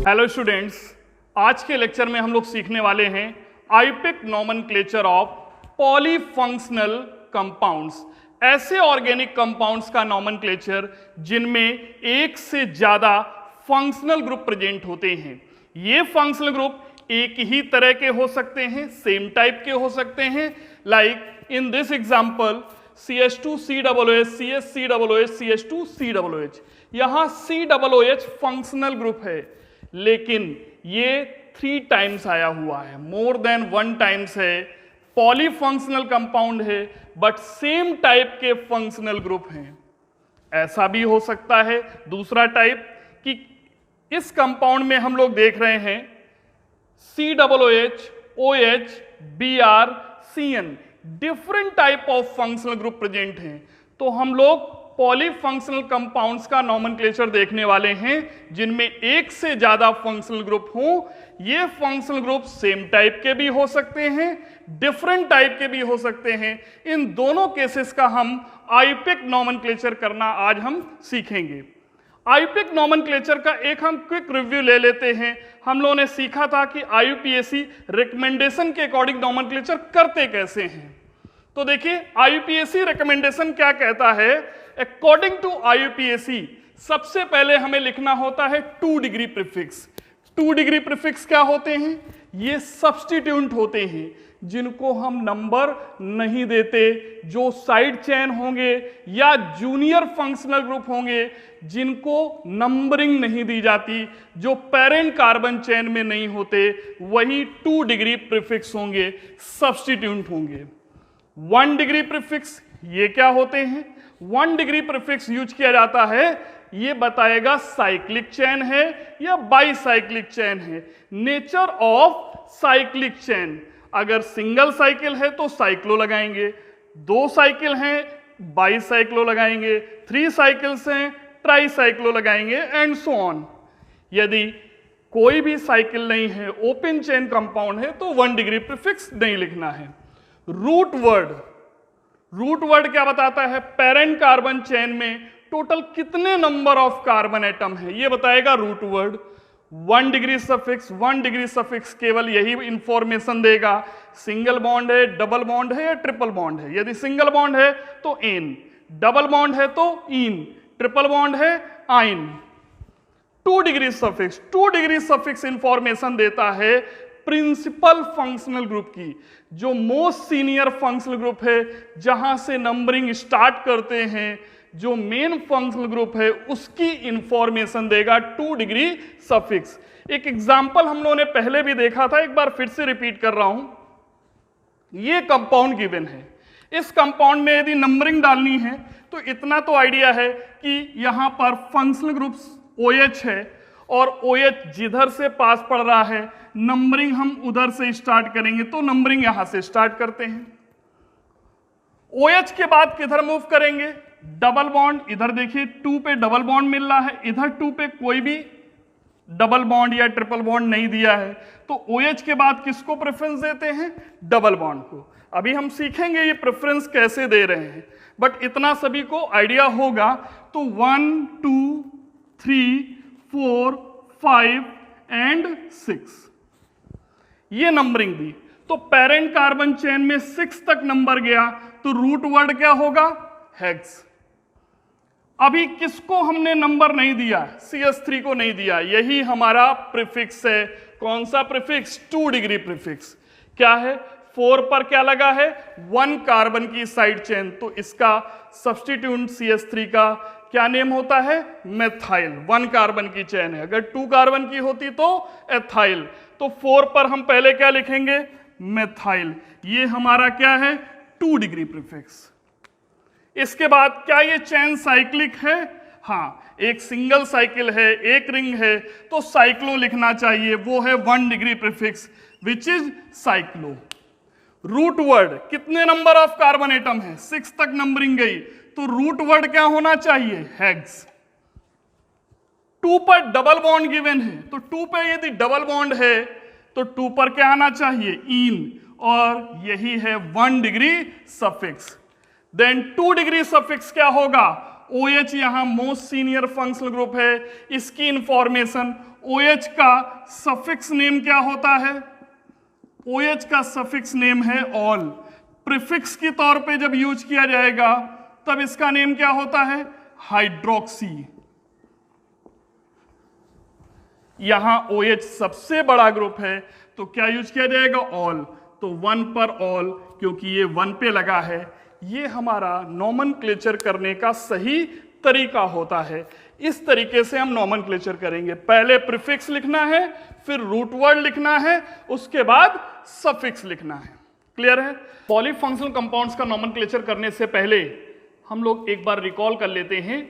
Hello students, आज के lecture में हम लोग सीखने वाले हैं IUPAC nomenclature of polyfunctional compounds. ऐसे ऑर्गेनिक कंपाउंड्स का नोमेनक्लेचर जिनमें एक से ज्यादा फंक्शनल ग्रुप प्रेजेंट होते हैं। ये फंक्शनल ग्रुप एक ही तरह के हो सकते हैं, सेम टाइप के हो सकते हैं। Like in this example CH2COOH, CH3COOH, CH2COOH। यहां COOH फंक्शनल ग्रुप है, लेकिन ये 3 टाइम्स आया हुआ है, मोर देन 1 टाइम्स है। पॉलीफंक्शनल कंपाउंड है बट सेम टाइप के फंक्शनल ग्रुप हैं। ऐसा भी हो सकता है दूसरा टाइप कि इस कंपाउंड में हम लोग देख रहे हैं COOH, OH, Br, CN, different type of functional group present हैं। तो हम लोग पॉलीफंक्शनल कंपाउंड्स का नोमेनक्लेचर देखने वाले हैं जिनमें एक से ज्यादा फंक्शनल ग्रुप हों। ये फंक्शनल ग्रुप सेम टाइप के भी हो सकते हैं, डिफरेंट टाइप के भी हो सकते हैं। इन दोनों केसेस का हम आईयूपीएसी नोमेनक्लेचर करना आज हम सीखेंगे। आईयूपीएसी नोमेनक्लेचर का एक हम क्विक रिव्यू ले लेते हैं। हम लोगों ने सीखा था कि आईयूपीएसी रिकमेंडेशन के अकॉर्डिंग नोमेनक्लेचर करते कैसे हैं। तो देखिए आईयूपीएसी रिकमेंडेशन क्या कहता है। अकॉर्डिंग टू आईयूपीएसी सबसे पहले हमें लिखना होता है 2 डिग्री प्रीफिक्स। 2 डिग्री प्रीफिक्स क्या होते हैं? ये सब्स्टिट्यूएंट होते हैं जिनको हम नंबर नहीं देते, जो साइड चेन होंगे या जूनियर फंक्शनल ग्रुप होंगे जिनको नंबरिंग नहीं दी जाती, जो पेरेंट कार्बन चेन में नहीं होते, वही 2 डिग्री प्रीफिक्स होंगे, सब्स्टिट्यूएंट होंगे। 1 डिग्री प्रीफिक्स ये क्या होते हैं? 1 डिग्री प्रीफिक्स यूज किया जाता है, ये बताएगा साइक्लिक चेन है या बाईसाइक्लिक चेन है, नेचर ऑफ साइक्लिक चेन। अगर सिंगल साइकिल है तो साइक्लो लगाएंगे, 2 साइकिल हैं बाईसाइक्लो लगाएंगे, 3 साइकिल्स हैं ट्राईसाइक्लो लगाएंगे एंड सो ऑन। यदि कोई भी साइकिल नहीं है, ओपन चेन कंपाउंड है, तो 1 डिग्री प्रीफिक्स नहीं लिखना है। रूट वर्ड क्या बताता है? पेरेंट कार्बन चेन में टोटल कितने नंबर ऑफ कार्बन एटम है, ये बताएगा रूट वर्ड। 1 डिग्री सफिक्स केवल यही इंफॉर्मेशन देगा, सिंगल बॉन्ड है, डबल बॉन्ड है या ट्रिपल बॉन्ड है। यदि सिंगल बॉन्ड है तो एन, डबल बॉन्ड है तो इन, ट्रिपल बॉन्ड है आइन। 2 डिग्री सफिक्स इंफॉर्मेशन देता है प्रिंसिपल फंक्शनल ग्रुप की, जो मोस्ट सीनियर फंक्शनल ग्रुप है, जहां से नंबरिंग स्टार्ट करते हैं, जो मेन फंक्शनल ग्रुप है उसकी इंफॉर्मेशन देगा 2 डिग्री सफिक्स। एक एग्जांपल हम लोगों ने पहले भी देखा था, एक बार फिर से रिपीट कर रहा हूं। ये कंपाउंड गिवन है, इस कंपाउंड में यदि नंबरिंग डालनी है तो इतना तो आइडिया है कि यहां पर फंक्शनल ग्रुप OH है और OH जिधर से पास पड़ रहा है, नंबरिंग हम उधर से स्टार्ट करेंगे, तो नंबरिंग यहां से स्टार्ट करते हैं। OH के बाद किधर मूव करेंगे? डबल बॉन्ड, इधर देखिए 2 पे डबल बॉन्ड मिल रहा है, इधर 2 पे कोई भी डबल बॉन्ड या ट्रिपल बॉन्ड नहीं दिया है, तो OH के बाद किसको प्रेफरेंस देते हैं? डबल बॉन्ड को। अभी हम सीखेंगे ये प्रेफरेंस कैसे दे रहे हैं, बट इतना सभी को आइडिया होगा। तो 1, 2, 3, 4, 5 एंड 6 ये नंबरिंग दी। तो पेरेंट कार्बन चेन में 6 तक नंबर गया, तो रूट वर्ड क्या होगा? हेक्स। अभी किसको हमने नंबर नहीं दिया? CH3 को नहीं दिया, यही हमारा प्रीफिक्स है। कौन सा प्रीफिक्स? 2 degree prefix. क्या है? 4 पर क्या लगा है? 1 कार्बन की साइड चेन, तो इसका सब्स्टिट्यूएंट CH3 का क्या नेम होता है? मेथाइल। 1 कार्बन की चेन है, अगर 2 कार्बन की होती तो एथाइल। तो 4 पर हम पहले क्या लिखेंगे? मेथाइल। ये हमारा क्या है? 2 डिग्री प्रीफिक्स। इसके बाद क्या ये चेन साइक्लिक है? हाँ, एक सिंगल साइकिल है, एक रिंग है, तो साइक्लो लिखना चाहिए, वो है 1 degree prefix which is cyclo. Root word, कितने नंबर ऑफ कार्बन एटम है? 6 तक नंबरिंग गई, तो रूट वर्ड क्या होना चाहिए? हेक्स। 2 पर डबल बॉन्ड गिवन है, तो 2 पे यदि डबल बॉन्ड है तो 2 पर क्या आना चाहिए? इन, और यही है 1 degree suffix. Then 2 degree suffix क्या होगा? OH यहाँ मोस्ट सीनियर फंक्शनल ग्रुप है, इसकी इंफॉर्मेशन OH का सफिक्स नेम क्या होता है? OH का सफिक्स नेम है ऑल। प्रीफिक्स के तौर पे जब यूज किया जाएगा तब इसका नेम क्या होता है? हाइड्रोक्सी। यहां OH सबसे बड़ा ग्रुप है तो क्या यूज किया जाएगा? ऑल। तो 1 पर ऑल, क्योंकि ये 1 पे लगा है। ये हमारा नॉमनक्लेचर करने का सही तरीका होता है। इस तरीके से हम नॉमनक्लेचर करेंगे। पहले प्रीफिक्स लिखना है, फिर रूट वर्ड लिखना है, उसके बाद सफिक्स लिखना है। क्लियर है? पॉलीफंक्शनल कंपाउंड्स का नॉमनक्लेचर करने से पहले हम लोग एक बार रिकॉल कर लेते हैं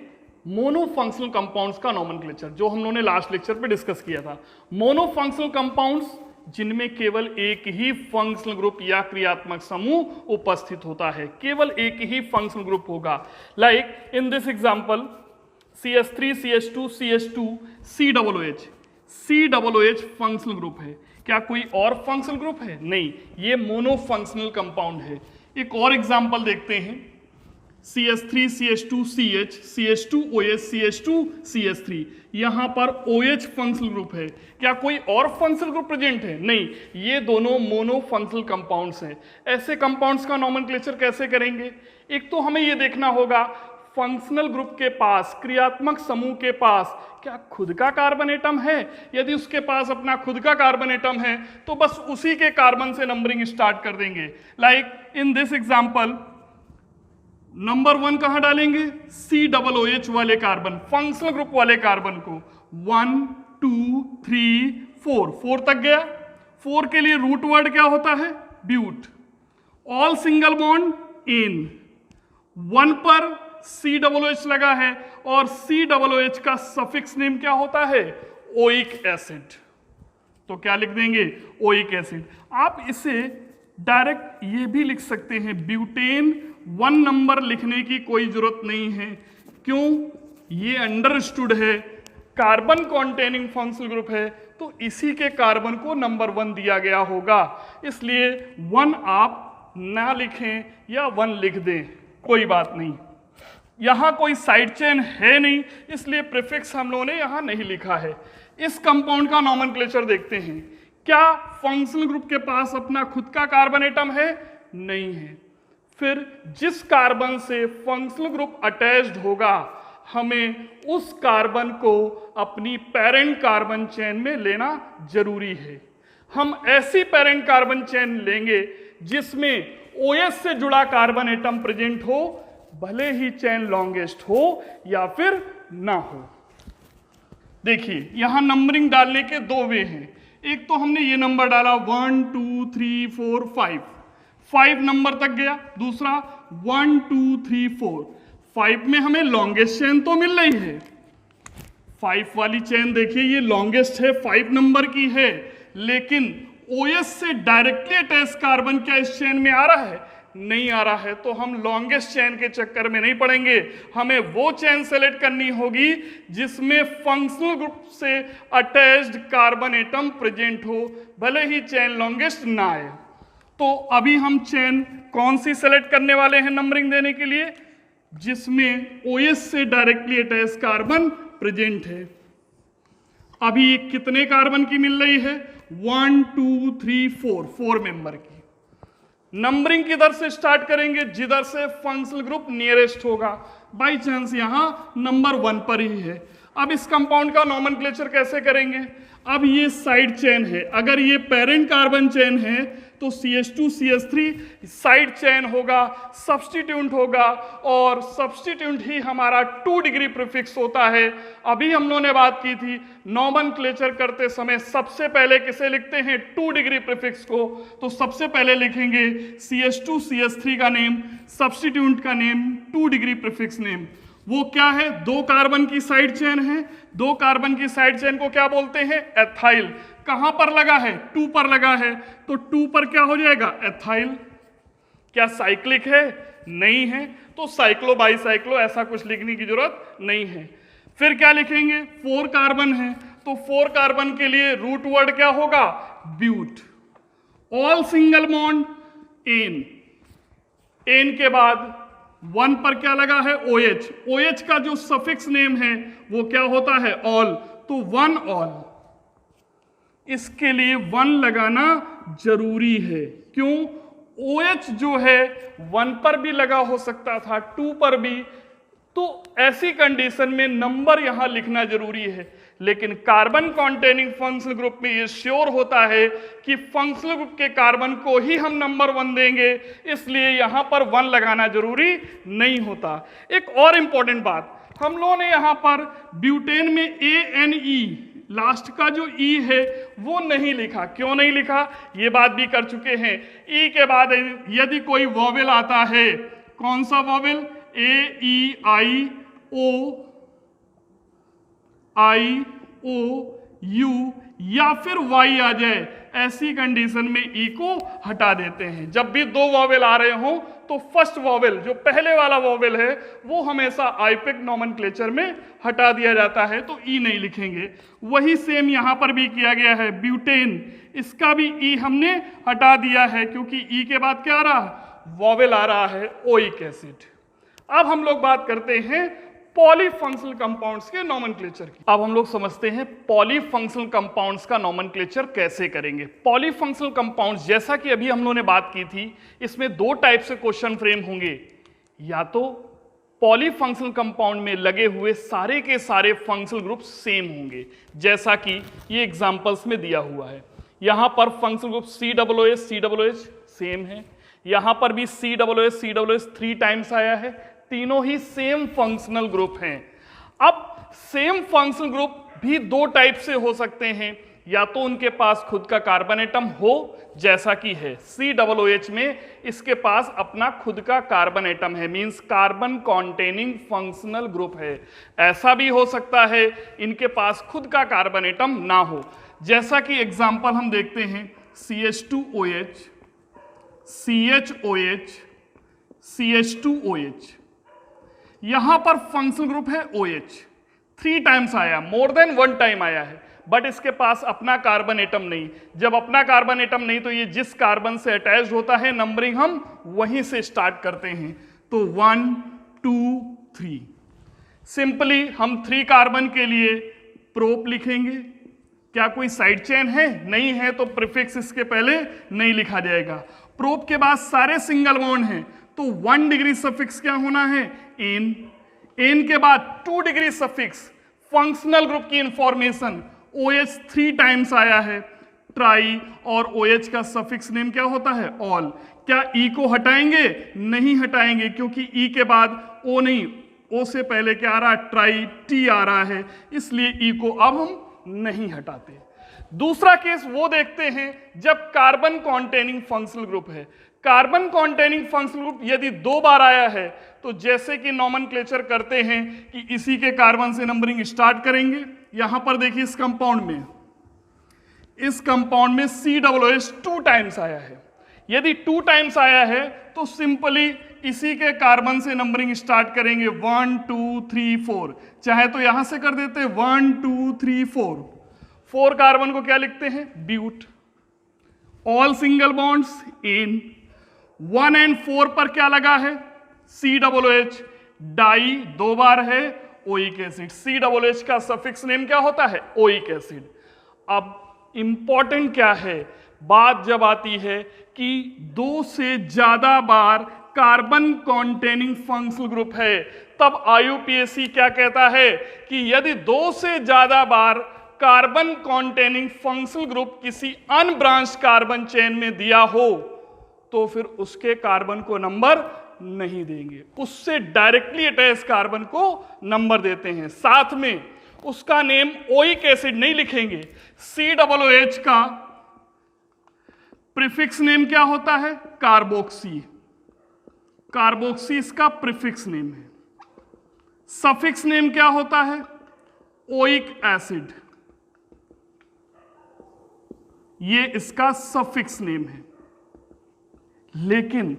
मोनोफंक्शनल कंपाउंड्स का नॉमनक्लेचर, जो हम लोगों ने लास्ट लेक्चर पे डिस्कस किया था। मोनोफंक्शनल कंपाउंड्स जिनमें केवल एक ही फंक्शनल ग्रुप या क्रियात्मक समूह उपस्थित होता है, केवल एक ही फंक्शनल ग्रुप होगा। Like in this example CH3 CH2 CH2 COOH। COOH functional group है। क्या कोई और फंक्शनल ग्रुप है? नहीं, ये मोनोफंक्शनल कंपाउंड है। एक और एग्जांपल देखते हैं, CH3 CH2 CH CH2OH CH2 CH3। यहां पर OH फंक्शनल ग्रुप है। क्या कोई और फंक्शनल ग्रुप प्रेजेंट है? नहीं, ये दोनों मोनोफंक्शनल कंपाउंड्स हैं। ऐसे कंपाउंड्स का नॉमेनक्लेचर कैसे करेंगे? एक तो हमें ये देखना होगा फंक्शनल ग्रुप के पास, क्रियात्मक समूह के पास क्या खुद का कार्बन एटम है। यदि उसके पास अपना खुद का कार्बन एटम है तो बस उसी के कार्बन से नंबरिंग स्टार्ट कर देंगे। Like in this example number 1 कहां डालेंगे? COOH वाले कार्बन, फंक्शनल ग्रुप वाले कार्बन को 1 2 3 4 तक गया। 4 के लिए रूट वर्ड क्या होता है? But. All single bond in. 1 पर COOH लगा है और COOH का सफिक्स नेम क्या होता है? Oic acid. तो क्या लिख देंगे? Oic acid. आप इसे डायरेक्ट ये भी लिख सकते हैं, ब्यूटेन 1 नंबर लिखने की कोई जरूरत नहीं है। क्यों? ये अंडरस्टूड है, कार्बन कॉन्टेनिंग फंक्शनल ग्रुप है तो इसी के कार्बन को नंबर 1 दिया गया होगा। इसलिए 1 आप ना लिखें या 1 लिख दें, कोई बात नहीं। यहां कोई साइड चेन है नहीं, इसलिए प्रीफिक्स हम लोगों ने यहां नहीं लिखा है। इस कंपाउंड का नॉमेनक्लेचर देखते हैं। क्या फंक्शनल ग्रुप के पास अपना खुद का कार्बन एटम है? नहीं है। फिर जिस कार्बन से फंक्शनल ग्रुप अटैच्ड होगा हमें उस कार्बन को अपनी पेरेंट कार्बन चेन में लेना जरूरी है। हम ऐसी पेरेंट कार्बन चेन लेंगे जिसमें OH से जुड़ा कार्बन एटम प्रेजेंट हो, भले ही चेन लॉन्गेस्ट हो या फिर ना हो। देखिए यहां नंबरिंग डालने के 2 वे हैं। एक तो हमने ये नंबर डाला 1 2 3 4 5 नंबर तक गया। दूसरा 1 2 3 4 5 में हमें लॉन्गेस्ट चेन तो मिल रही है। 5 वाली चेन देखिए ये लॉन्गेस्ट है, 5 नंबर की है, लेकिन OH से डायरेक्टली अटैच कार्बन क्या इस चेन में आ रहा है? नहीं आ रहा है। तो हम लॉन्गेस्ट चेन के चक्कर में नहीं पड़ेंगे, हमें वो चेन सेलेक्ट करनी होगी जिसमें फंक्शनल ग्रुप से अटैच्ड कार्बन एटम प्रेजेंट हो, भले ही चेन लॉन्गेस्ट ना आए। तो अभी हम चेन कौन सी सेलेक्ट करने वाले हैं नंबरिंग देने के लिए? जिसमें OH से डायरेक्टली अटैच कार्बन प्रेजेंट है। अभी कितने कार्बन की मिल रही है? 1 2 3 4 मेंबर की। नंबरिंग किधर से स्टार्ट करेंगे? जिधर से फंक्शनल ग्रुप नियरेस्ट होगा। बाई चांस यहां नंबर 1 पर ही है। अब इस कंपाउंड का नॉमेनक्लेचर कैसे करेंगे? अब ये साइड चेन है, अगर ये पेरेंट कार्बन चेन है तो CH2 CH3 साइड चेन होगा, सब्स्टिट्यूएंट होगा, और सब्स्टिट्यूएंट ही हमारा 2 डिग्री प्रीफिक्स होता है। अभी हम लोगों ने बात की थी नॉमेनक्लेचर करते समय सबसे पहले किसे लिखते हैं? 2 डिग्री प्रीफिक्स को। तो सबसे पहले लिखेंगे CH2 CH3 का नेम, सब्स्टिट्यूएंट का नेम, 2 डिग्री प्रीफिक्स नेम। वो क्या है? 2 कार्बन की साइड चेन है। 2 कार्बन की साइड चेन को क्या बोलते हैं? एथाइल। कहां पर लगा है? 2 पर लगा है, तो 2 पर क्या हो जाएगा? एथाइल। क्या साइक्लिक है? नहीं है, तो साइक्लो बाईसाइक्लो ऐसा कुछ लिखने की जरूरत नहीं है। फिर क्या लिखेंगे? 4 कार्बन है, तो 4 कार्बन के लिए रूट वर्ड क्या होगा? But. All single bond an. An के बाद 1 पर क्या लगा है OH, OH का जो सफिक्स नेम है वो क्या होता है ऑल, तो 1 ऑल। इसके लिए 1 लगाना जरूरी है, क्यों? OH जो है 1 पर भी लगा हो सकता था, 2 पर भी, तो ऐसी कंडीशन में नंबर यहां लिखना जरूरी है। लेकिन कार्बन कॉन्टेनिंग फंक्शनल ग्रुप में ये श्योर होता है कि फंक्शनल ग्रुप के कार्बन को ही हम नंबर 1 देंगे, इसलिए यहां पर 1 लगाना जरूरी नहीं होता। एक और इंपॉर्टेंट बात, हम लोगों ने यहां पर ब्यूटेन में ANE लास्ट का जो E है वो नहीं लिखा। क्यों नहीं लिखा, ये बात भी कर चुके हैं। E के बाद यदि कोई वॉवेल आता है, कौन सा वॉवेल, A-E-I-O-I-O-U या फिर Y आ जाए, ऐसी कंडीशन में E को हटा देते हैं। जब भी 2 वॉवेल आ रहे हों तो फर्स्ट वॉवेल जो पहले वाला वॉवेल है वो हमेशा आईपिक नोमेनक्लेचर में हटा दिया जाता है, तो E नहीं लिखेंगे। वही सेम यहां पर भी किया गया है। ब्यूटेन, इसका भी E हमने हटा दिया है क्योंकि E के बाद क्या आ रहा, वॉवेल आ रहा है ओइक एसिड। अब हम लोग बात करते हैं पॉलीफंक्शनल कंपाउंड्स के नोमेनक्लेचर की। अब हम लोग समझते हैं पॉलीफंक्शनल कंपाउंड्स का नोमेनक्लेचर कैसे करेंगे। पॉलीफंक्शनल कंपाउंड्स, जैसा कि अभी हम लोगों ने बात की थी, इसमें 2 टाइप से क्वेश्चन फ्रेम होंगे। या तो पॉलीफंक्शनल कंपाउंड में लगे हुए सारे के सारे फंक्शनल ग्रुप सेम होंगे, जैसा कि ये एग्जांपल्स में दिया हुआ है। यहां पर functional group COOH COOH same है, यहां पर भी COOH COOH 3 टाइम्स आया है, तीनों ही सेम फंक्शनल ग्रुप हैं। अब सेम फंक्शनल ग्रुप भी 2 टाइप से हो सकते हैं, या तो उनके पास खुद का कार्बन एटम हो, जैसा कि है COOH में इसके पास अपना खुद का कार्बन एटम है, means carbon containing functional group है। ऐसा भी हो सकता है इनके पास खुद का कार्बन एटम ना हो, जैसा कि एग्जांपल हम देखते हैं CH2OH CHOH CH2OH। यहां पर फंक्शनल ग्रुप है OH, 3 टाइम्स आया, मोर देन 1 टाइम आया है, बट इसके पास अपना कार्बन एटम नहीं। जब अपना कार्बन एटम नहीं तो ये जिस कार्बन से अटैच होता है नंबरिंग हम वहीं से स्टार्ट करते हैं, तो 1 2 3। सिंपली हम 3 कार्बन के लिए प्रोप लिखेंगे। क्या कोई साइड चेन है? नहीं है, तो प्रीफिक्स इसके पहले नहीं लिखा जाएगा। प्रोप के बाद सारे सिंगल बॉन्ड हैं, तो 1 डिग्री सफिक्स क्या होना है, एन। एन के बाद 2 डिग्री सफिक्स फंक्शनल ग्रुप की इंफॉर्मेशन, OH 3 टाइम्स आया है, ट्राई, और OH का सफिक्स नेम क्या होता है, ऑल। क्या E को हटाएंगे? नहीं हटाएंगे, क्योंकि E के बाद O नहीं, O से पहले क्या आ रहा है, ट्राई, T आ रहा है, इसलिए E को अब हम नहीं हटाते। दूसरा केस वो देखते हैं जब कार्बन कॉन्टेनिंग फंक्शनल ग्रुप है। कार्बन कॉन्टेनिंग फंक्शनल ग्रुप यदि 2 बार आया है, तो जैसे कि नोमेनक्लेचर करते हैं कि इसी के कार्बन से नंबरिंग स्टार्ट करेंगे। यहां पर देखिए इस कंपाउंड में COOH 2 टाइम्स आया है। यदि 2 टाइम्स आया है तो सिंपली इसी के कार्बन से नंबरिंग स्टार्ट करेंगे, 1 2 3 4। चाहे तो यहां से कर देते 1 2 3 4। 4 कार्बन को क्या लिखते हैं, but. All single bonds in. 1 और 4 पर क्या लगा है, COOH, डाई 2 बार है, ओइक एसिड। COOH का सफिक्स नेम क्या होता है, ओइक एसिड। अब इंपॉर्टेंट क्या है, बात जब आती है कि 2 से ज्यादा बार कार्बन कॉन्टेनिंग फंक्शनल ग्रुप है, तब IUPAC क्या कहता है कि यदि 2 से ज्यादा बार कार्बन कॉन्टेनिंग फंक्शनल ग्रुप किसी अनब्रांच कार्बन चेन में दिया हो तो फिर उसके कार्बन को नंबर नहीं देंगे, उससे डायरेक्टली अटैच कार्बन को नंबर देते हैं। साथ में उसका नेम ओइक एसिड नहीं लिखेंगे। COOH का प्रीफिक्स नेम क्या होता है, कार्बोक्सी। कार्बोक्सी इसका प्रीफिक्स नेम है। सफिक्स नेम क्या होता है, ओइक एसिड, ये इसका सफिक्स नेम है। लेकिन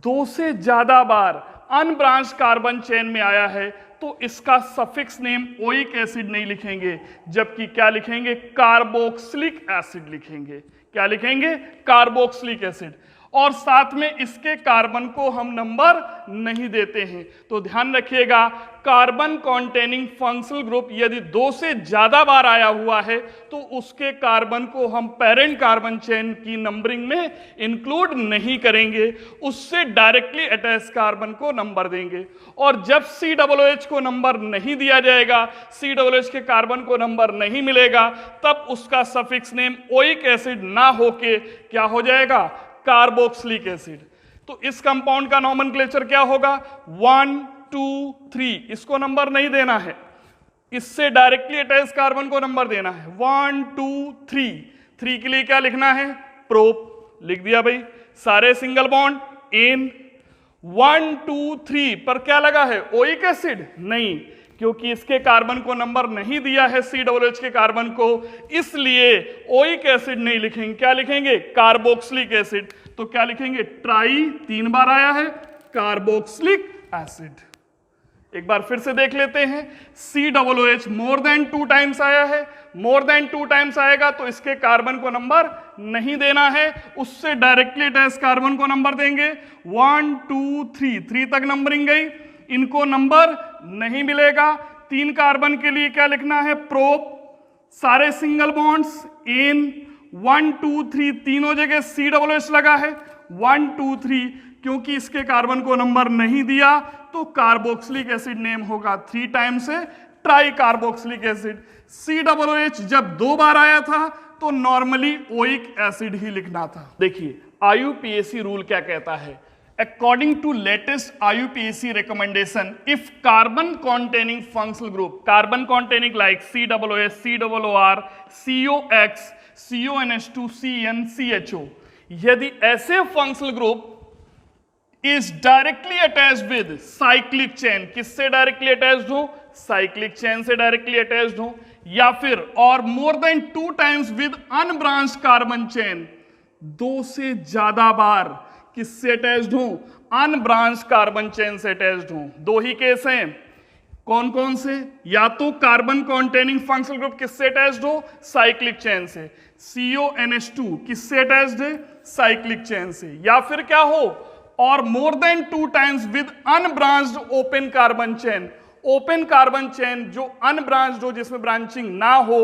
2 से ज्यादा बार अनब्रांच कार्बन चेन में आया है तो इसका सफिक्स नेम ओइक एसिड नहीं लिखेंगे, जबकि क्या लिखेंगे, कार्बोक्सिलिक एसिड लिखेंगे। क्या लिखेंगे, कार्बोक्सिलिक एसिड। और साथ में इसके कार्बन को हम नंबर नहीं देते हैं। तो ध्यान रखिएगा, कार्बन कॉन्टेनिंग फंक्शनल ग्रुप यदि 2 से ज्यादा बार आया हुआ है तो उसके कार्बन को हम पेरेंट कार्बन चेन की नंबरिंग में इंक्लूड नहीं करेंगे, उससे डायरेक्टली अटैच कार्बन को नंबर देंगे। और जब COOH को नंबर नहीं दिया जाएगा, COOH के कार्बन को नंबर नहीं मिलेगा, तब उसका सफिक्स नेम ओइक एसिड ना होके क्या हो जाएगा, कार्बोक्सिलिक एसिड। तो इस कंपाउंड का नॉमेनक्लेचर क्या होगा, 1 2 3, इसको नंबर नहीं देना है, इससे डायरेक्टली अटैच कार्बन को नंबर देना है। 1 2 3, 3 के लिए क्या लिखना है, प्रोप लिख दिया भाई, सारे सिंगल बॉन्ड इन। 1 2 3 पर क्या लगा है, ओइक एसिड, नहीं, क्योंकि इसके कार्बन को नंबर नहीं दिया है COOH के कार्बन को, इसलिए ओइक एसिड नहीं लिखेंगे, क्या लिखेंगे, कार्बोक्सिलिक एसिड। तो क्या लिखेंगे, ट्राई 3 बार आया है, कार्बोक्सिलिक एसिड। एक बार फिर से देख लेते हैं, COOH मोर देन 2 टाइम्स आया है, मोर देन 2 टाइम्स आएगा तो इसके कार्बन को नंबर नहीं देना है, उससे डायरेक्टली अटैच कार्बन को नंबर देंगे। 1 2 3, 3 तक नंबरिंग गई, इनको नंबर नहीं मिलेगा। 3 कार्बन के लिए क्या लिखना है, प्रोप, सारे सिंगल बॉन्ड्स इन। 1 2 3, तीनों जगह COOH लगा है, 1 2 3, क्योंकि इसके कार्बन को नंबर नहीं दिया तो कार्बोक्सिलिक एसिड नेम होगा 3 टाइम्स से ट्राई कार्बोक्सिलिक एसिड। COOH जब 2 बार आया था तो नॉर्मली ओइक एसिड ही लिखना था। देखिए IUPAC रूल क्या कहता है, according to latest IUPAC recommendation, if carbon containing functional group, carbon containing like COOH, COOR, COX, CONH2, CN, CHO, यदि ऐसे functional group is directly attached with cyclic chain, किससे directly attached हो, cyclic chain से directly attached हो, या फिर और more than 2 times with unbranched carbon chain, 2 से ज्यादा बार किससे अटैच्ड हूं, अनब्रांच कार्बन चेन से अटैच्ड हूं। 2 ही केस हैं, कौन कौन से, या तो कार्बन कॉन्टेनिंग फंक्शनल ग्रुप किससे अटैच्ड हो, साइक्लिक चेन से, CONH2 किससे अटैच्ड है, साइक्लिक चेन से, या फिर क्या हो, और more than 2 times with unbranched open carbon chain, open carbon chain जो अनब्रांच्ड हो, जिसमें ब्रांचिंग ना हो,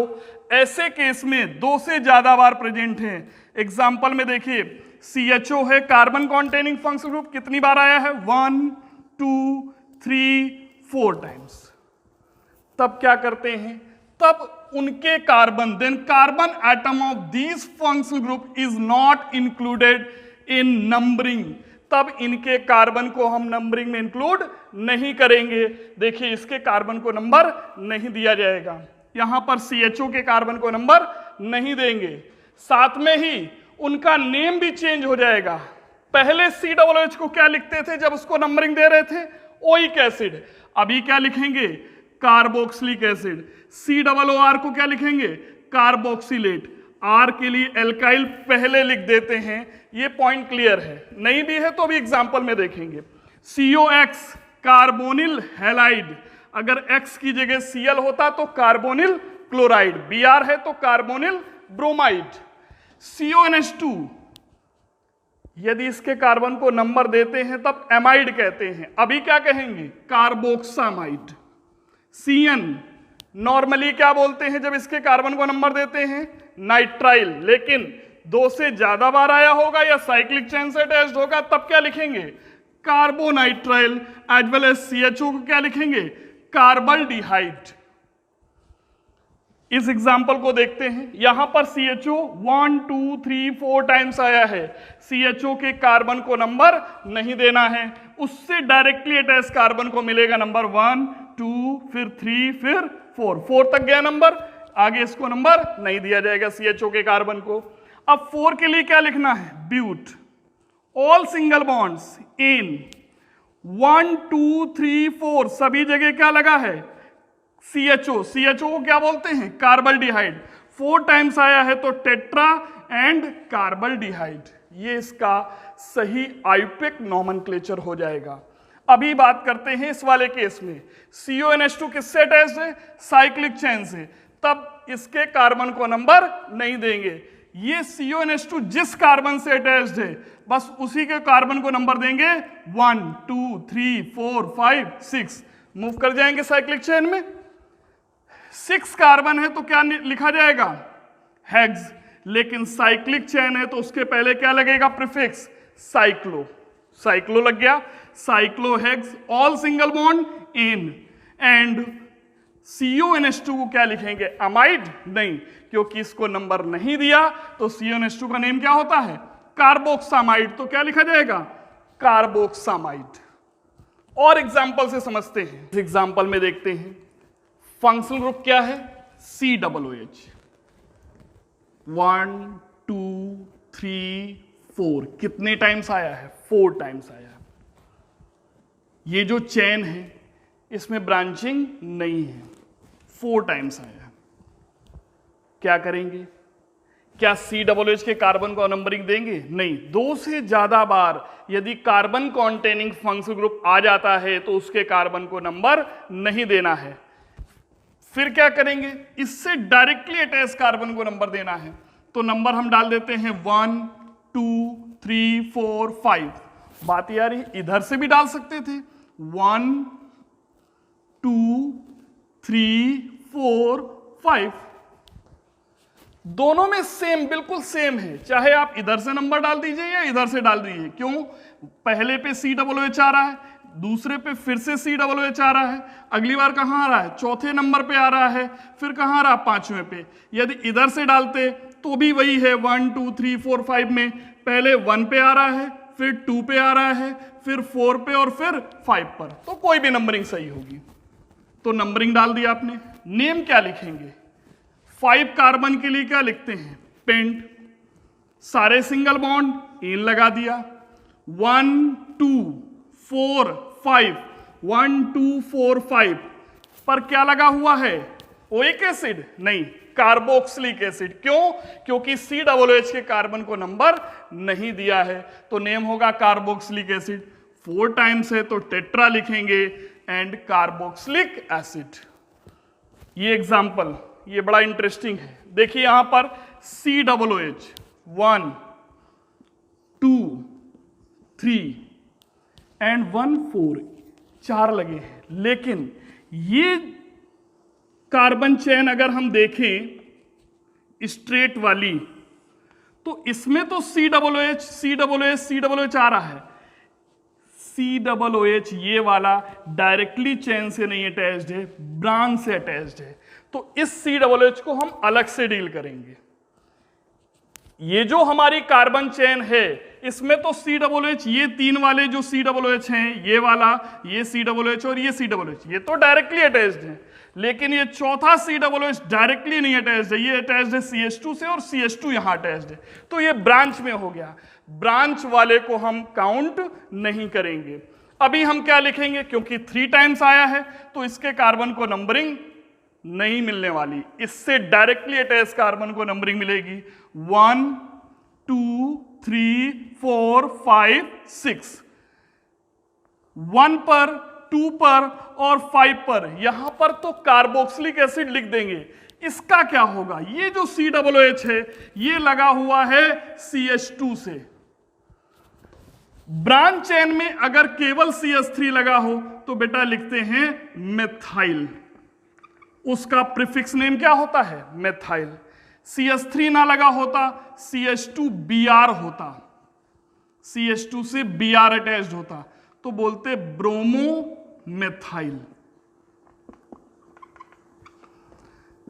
ऐसे केस में 2 से ज्यादा बार प्रेजेंट है। एग्जाम्पल में देखिए, CHO है कार्बन कॉन्टेनिंग फंक्शनल ग्रुप, कितनी बार आया है, 1 2 3 4 टाइम्स। तब क्या करते हैं, तब उनके carbon, then carbon atom of this functional group is not included in numbering, तब इनके कार्बन को हम नंबरिंग में इंक्लूड नहीं करेंगे। देखिए इसके कार्बन को नंबर नहीं दिया जाएगा, यहां पर CHO के कार्बन को नंबर नहीं देंगे, साथ में ही उनका नेम भी चेंज हो जाएगा। पहले COOH को क्या लिखते थे जब उसको नंबरिंग दे रहे थे, ओइक एसिड, अभी क्या लिखेंगे, कार्बोक्सिलिक एसिड। COOR को क्या लिखेंगे, कार्बोक्सिलेट। R के लिए एल्काइल पहले लिख देते हैं, ये पॉइंट क्लियर है, नहीं भी है तो अभी एग्जांपल में देखेंगे। COX कार्बोनिल हैलाइड, अगर X की जगह Cl होता तो कार्बोनिल क्लोराइड, Br है तो कार्बोनिल ब्रोमाइड। CONH2 यदि इसके कार्बन को नंबर देते हैं तब एमाइड कहते हैं, अभी क्या कहेंगे, कार्बोक्सामाइड। CN नॉर्मली क्या बोलते हैं जब इसके कार्बन को नंबर देते हैं, नाइट्राइल, लेकिन 2 से ज्यादा बार आया होगा या साइक्लिक चेन से अटैच्ड होगा तब क्या लिखेंगे, carbonitrile. As well as CHO को क्या लिखेंगे, कार्बल्डिहाइड। इस एग्जाम्पल को देखते हैं, यहां पर CHO 1 2 3 4 टाइम्स आया है, CHO के कार्बन को नंबर नहीं देना है, उससे डायरेक्टली अटैच कार्बन को मिलेगा नंबर 1 2 फिर 3 फिर 4 तक गया नंबर, आगे इसको नंबर नहीं दिया जाएगा CHO के कार्बन को। अब 4 के लिए क्या लिखना है, but, all single bonds in 1 2 3 4, सभी जगह क्या लगा है, CHO को क्या बोलते हैं, कार्बल्डिहाइड। 4 टाइम्स आया है तो टेट्रा एंड कार्बल्डिहाइड, ये इसका सही आयुपिक नॉमेनक्लेचर हो जाएगा। अभी बात करते हैं इस वाले केस में, CONH2 किससे अटैच्ड है, साइक्लिक चेन से, तब इसके कार्बन को नंबर नहीं देंगे। ये CONH2 जिस कार्बन से अटैच्ड है बस उसी के कार्बन को नंबर देंगे 1 2 3 4 5 6। मूव कर जाएंगे साइक्लिक चेन में। 6 कार्बन है तो क्या लिखा जाएगा? हेक्स। लेकिन साइक्लिक चेन है तो उसके पहले क्या लगेगा? Prefix cyclo. साइक्लो लग गया, साइक्लोहेक्स, all single bond in. And CONH2 को क्या लिखेंगे? अमाइड? नहीं, क्योंकि इसको नंबर नहीं दिया तो CONH2 का नेम क्या होता है? कार्बोक्सामाइड। तो क्या लिखा जाएगा? कार्बोक्सामाइड। और एग्जाम्पल से समझते हैं। इस एग्जाम्पल में देखते हैं फंक्शनल ग्रुप क्या है? COOH। 1 2 3 4 कितने टाइम्स आया है? 4 टाइम्स आया है। ये जो चेन है इसमें ब्रांचिंग नहीं है, 4 टाइम्स आया है। क्या करेंगे? क्या COOH के कार्बन को नंबरिंग देंगे? नहीं। 2 से ज्यादा बार यदि कार्बन कॉन्टेनिंग फंक्शनल ग्रुप आ जाता है तो उसके कार्बन को नंबर नहीं देना है। फिर क्या करेंगे? इससे डायरेक्टली अटैच कार्बन को नंबर देना है। तो नंबर हम डाल देते हैं 1 2 3 4 5। बात ये आ रही, इधर से भी डाल सकते थे 1 2 3 4 5। दोनों में सेम, बिल्कुल सेम है, चाहे आप इधर से नंबर डाल दीजिए या इधर से डाल दीजिए। क्यों? पहले पे COOH आ रहा है, दूसरे पे फिर से COOH आ रहा है, अगली बार कहां आ रहा है? चौथे नंबर पे आ रहा है, फिर कहां आ रहा है? 5वें पे। यदि इधर से डालते तो भी वही है, 1 2 3 4 5 में पहले 1 पे आ रहा है, फिर 2 पे आ रहा है, फिर 4 पे और फिर 5 पर। तो कोई भी नंबरिंग सही होगी। तो नंबरिंग डाल दिया आपने। नेम क्या लिखेंगे? 5 कार्बन के लिए क्या लिखते हैं? पेंट। सारे सिंगल बॉन्ड इन लगा दिया। 1 2 4 5 1 2 4 5 पर क्या लगा हुआ है? Oic acid? नहीं, कार्बोक्सिलिक एसिड। क्यों? क्योंकि COOH के कार्बन को नंबर नहीं दिया है। तो नेम होगा कार्बोक्सिलिक एसिड। 4 टाइम्स है तो टेट्रा लिखेंगे एंड कार्बोक्सिलिक एसिड। ये एग्जाम्पल ये बड़ा इंटरेस्टिंग है। देखिए यहां पर COOH 1 2 3 एंड 1 4 4 लगे हैं। लेकिन ये कार्बन चेन अगर हम देखें स्ट्रेट वाली तो इसमें तो COOH आ रहा है। COOH ये वाला डायरेक्टली चेन से नहीं अटैच्ड है, ब्रांच से अटैच्ड है। तो इस COOH को हम अलग से डील करेंगे। ये जो हमारी कार्बन चेन है इसमें तो COOH, ये 3 वाले जो COOH हैं, ये वाला, ये COOH और ये COOH, ये तो डायरेक्टली अटैच्ड है। लेकिन ये चौथा COOH डायरेक्टली नहीं अटैच्ड है, ये अटैच्ड है CH2 से और CH2 यहां अटैच्ड है। तो ये ब्रांच में हो गया। ब्रांच वाले को हम काउंट नहीं करेंगे। अभी हम क्या लिखेंगे? क्योंकि 3 टाइम्स आया है तो इसके कार्बन को नंबरिंग नहीं मिलने वाली। इससे डायरेक्टली अटैच कार्बन को नंबरिंग मिलेगी 1 2 3 4 5 6। 1 पर, 2 पर और 5 पर। यहां पर तो कार्बोक्सिलिक एसिड लिख देंगे। इसका क्या होगा? ये जो COOH है ये लगा हुआ है CH2 से। ब्रांच चेन में अगर केवल CH3 लगा हो तो बेटा लिखते हैं मेथाइल। उसका प्रीफिक्स नेम क्या होता है? मेथाइल। CH3 ना लगा होता CH2Br होता, CH2 से Br अटैच्ड होता तो बोलते ब्रोमोमेथाइल।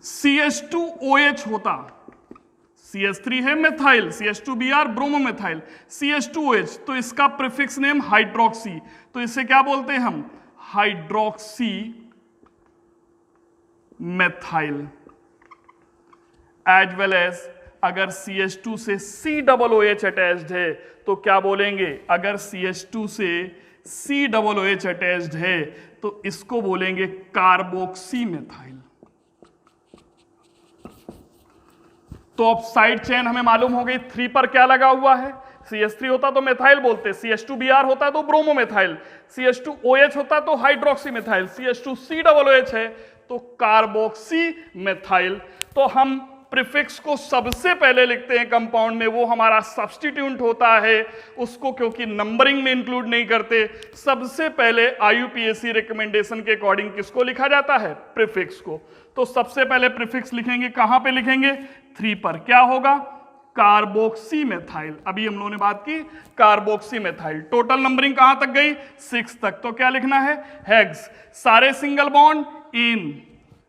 CH2OH होता, CH3 है मेथाइल, CH2Br ब्रोमोमेथाइल, CH2OH तो इसका प्रीफिक्स नेम हाइड्रोक्सी। तो इसे क्या बोलते हैं हम? Hydroxy methyl. As well as अगर CH2 से COOH अटैच्ड है तो क्या बोलेंगे? अगर CH2 से COOH अटैच्ड है तो इसको बोलेंगे कार्बोक्सी मेथाइल। तो अब साइड चेन हमें मालूम हो गई। 3 पर क्या लगा हुआ है? CH3 होता तो मेथाइल बोलते, CH2Br होता तो ब्रोमोमेथाइल, CH2OH होता तो हाइड्रोक्सी मेथाइल, CH2COOH है तो कार्बोक्सी मेथाइल। तो हम प्रीफिक्स को सबसे पहले लिखते हैं कंपाउंड में, वो हमारा सब्स्टिट्यूएंट होता है, उसको क्योंकि नंबरिंग में इंक्लूड नहीं करते, सबसे पहले आईयूपीएसी रिकमेंडेशन के अकॉर्डिंग किसको लिखा जाता है? प्रीफिक्स को। तो सबसे पहले प्रीफिक्स लिखेंगे, कहां पे लिखेंगे? 3 पर। क्या होगा? Carboxy methyl. अभी हम लोगों ने बात की कार्बोक्सी मेथाइल। टोटल नंबरिंग कहां तक गई? 6 तक। तो क्या लिखना है? हेक्स। सारे सिंगल बॉन्ड इन।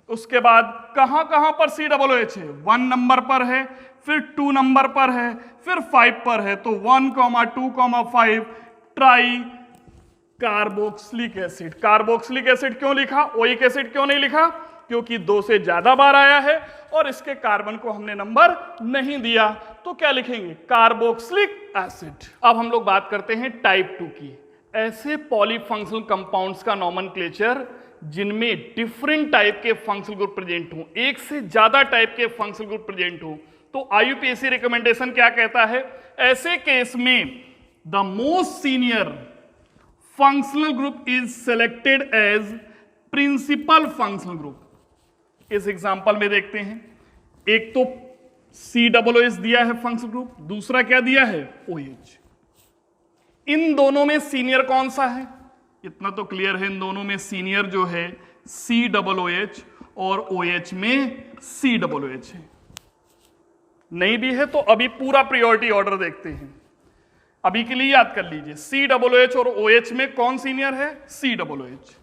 उसके बाद कहां कहां पर COOH है? 1 नंबर पर है, फिर 2 नंबर पर है, फिर 5 पर है। तो 1, 2, 5 try carboxylic acid. Carboxylic acid क्यों लिखा? ओइक एसिड क्यों नहीं लिखा? क्योंकि 2 से ज्यादा बार आया है और इसके कार्बन को हमने नंबर नहीं दिया। तो क्या लिखेंगे? Carboxylic acid. अब हम लोग बात करते हैं टाइप 2 की। ऐसे पॉलीफंक्शनल कंपाउंड्स का नॉमेनक्लेचर जिनमें डिफरेंट टाइप के फंक्शनल ग्रुप प्रेजेंट हो, एक से ज्यादा टाइप के फंक्शनल ग्रुप प्रेजेंट हो। तो आईयूपीएसी रिकमेंडेशन क्या कहता है? ऐसे केस में the most senior functional group is selected as principal functional group. इस एग्जांपल में देखते हैं, एक तो COOH दिया है फंक्शनल ग्रुप, दूसरा क्या दिया है? OH। इन दोनों में सीनियर कौन सा है? इतना तो क्लियर है, इन दोनों में सीनियर जो है COOH और OH में COOH है। नहीं भी है तो अभी पूरा प्रायोरिटी ऑर्डर देखते हैं। अभी के लिए याद कर लीजिए, COOH और OH में कौन सीनियर है? COOH।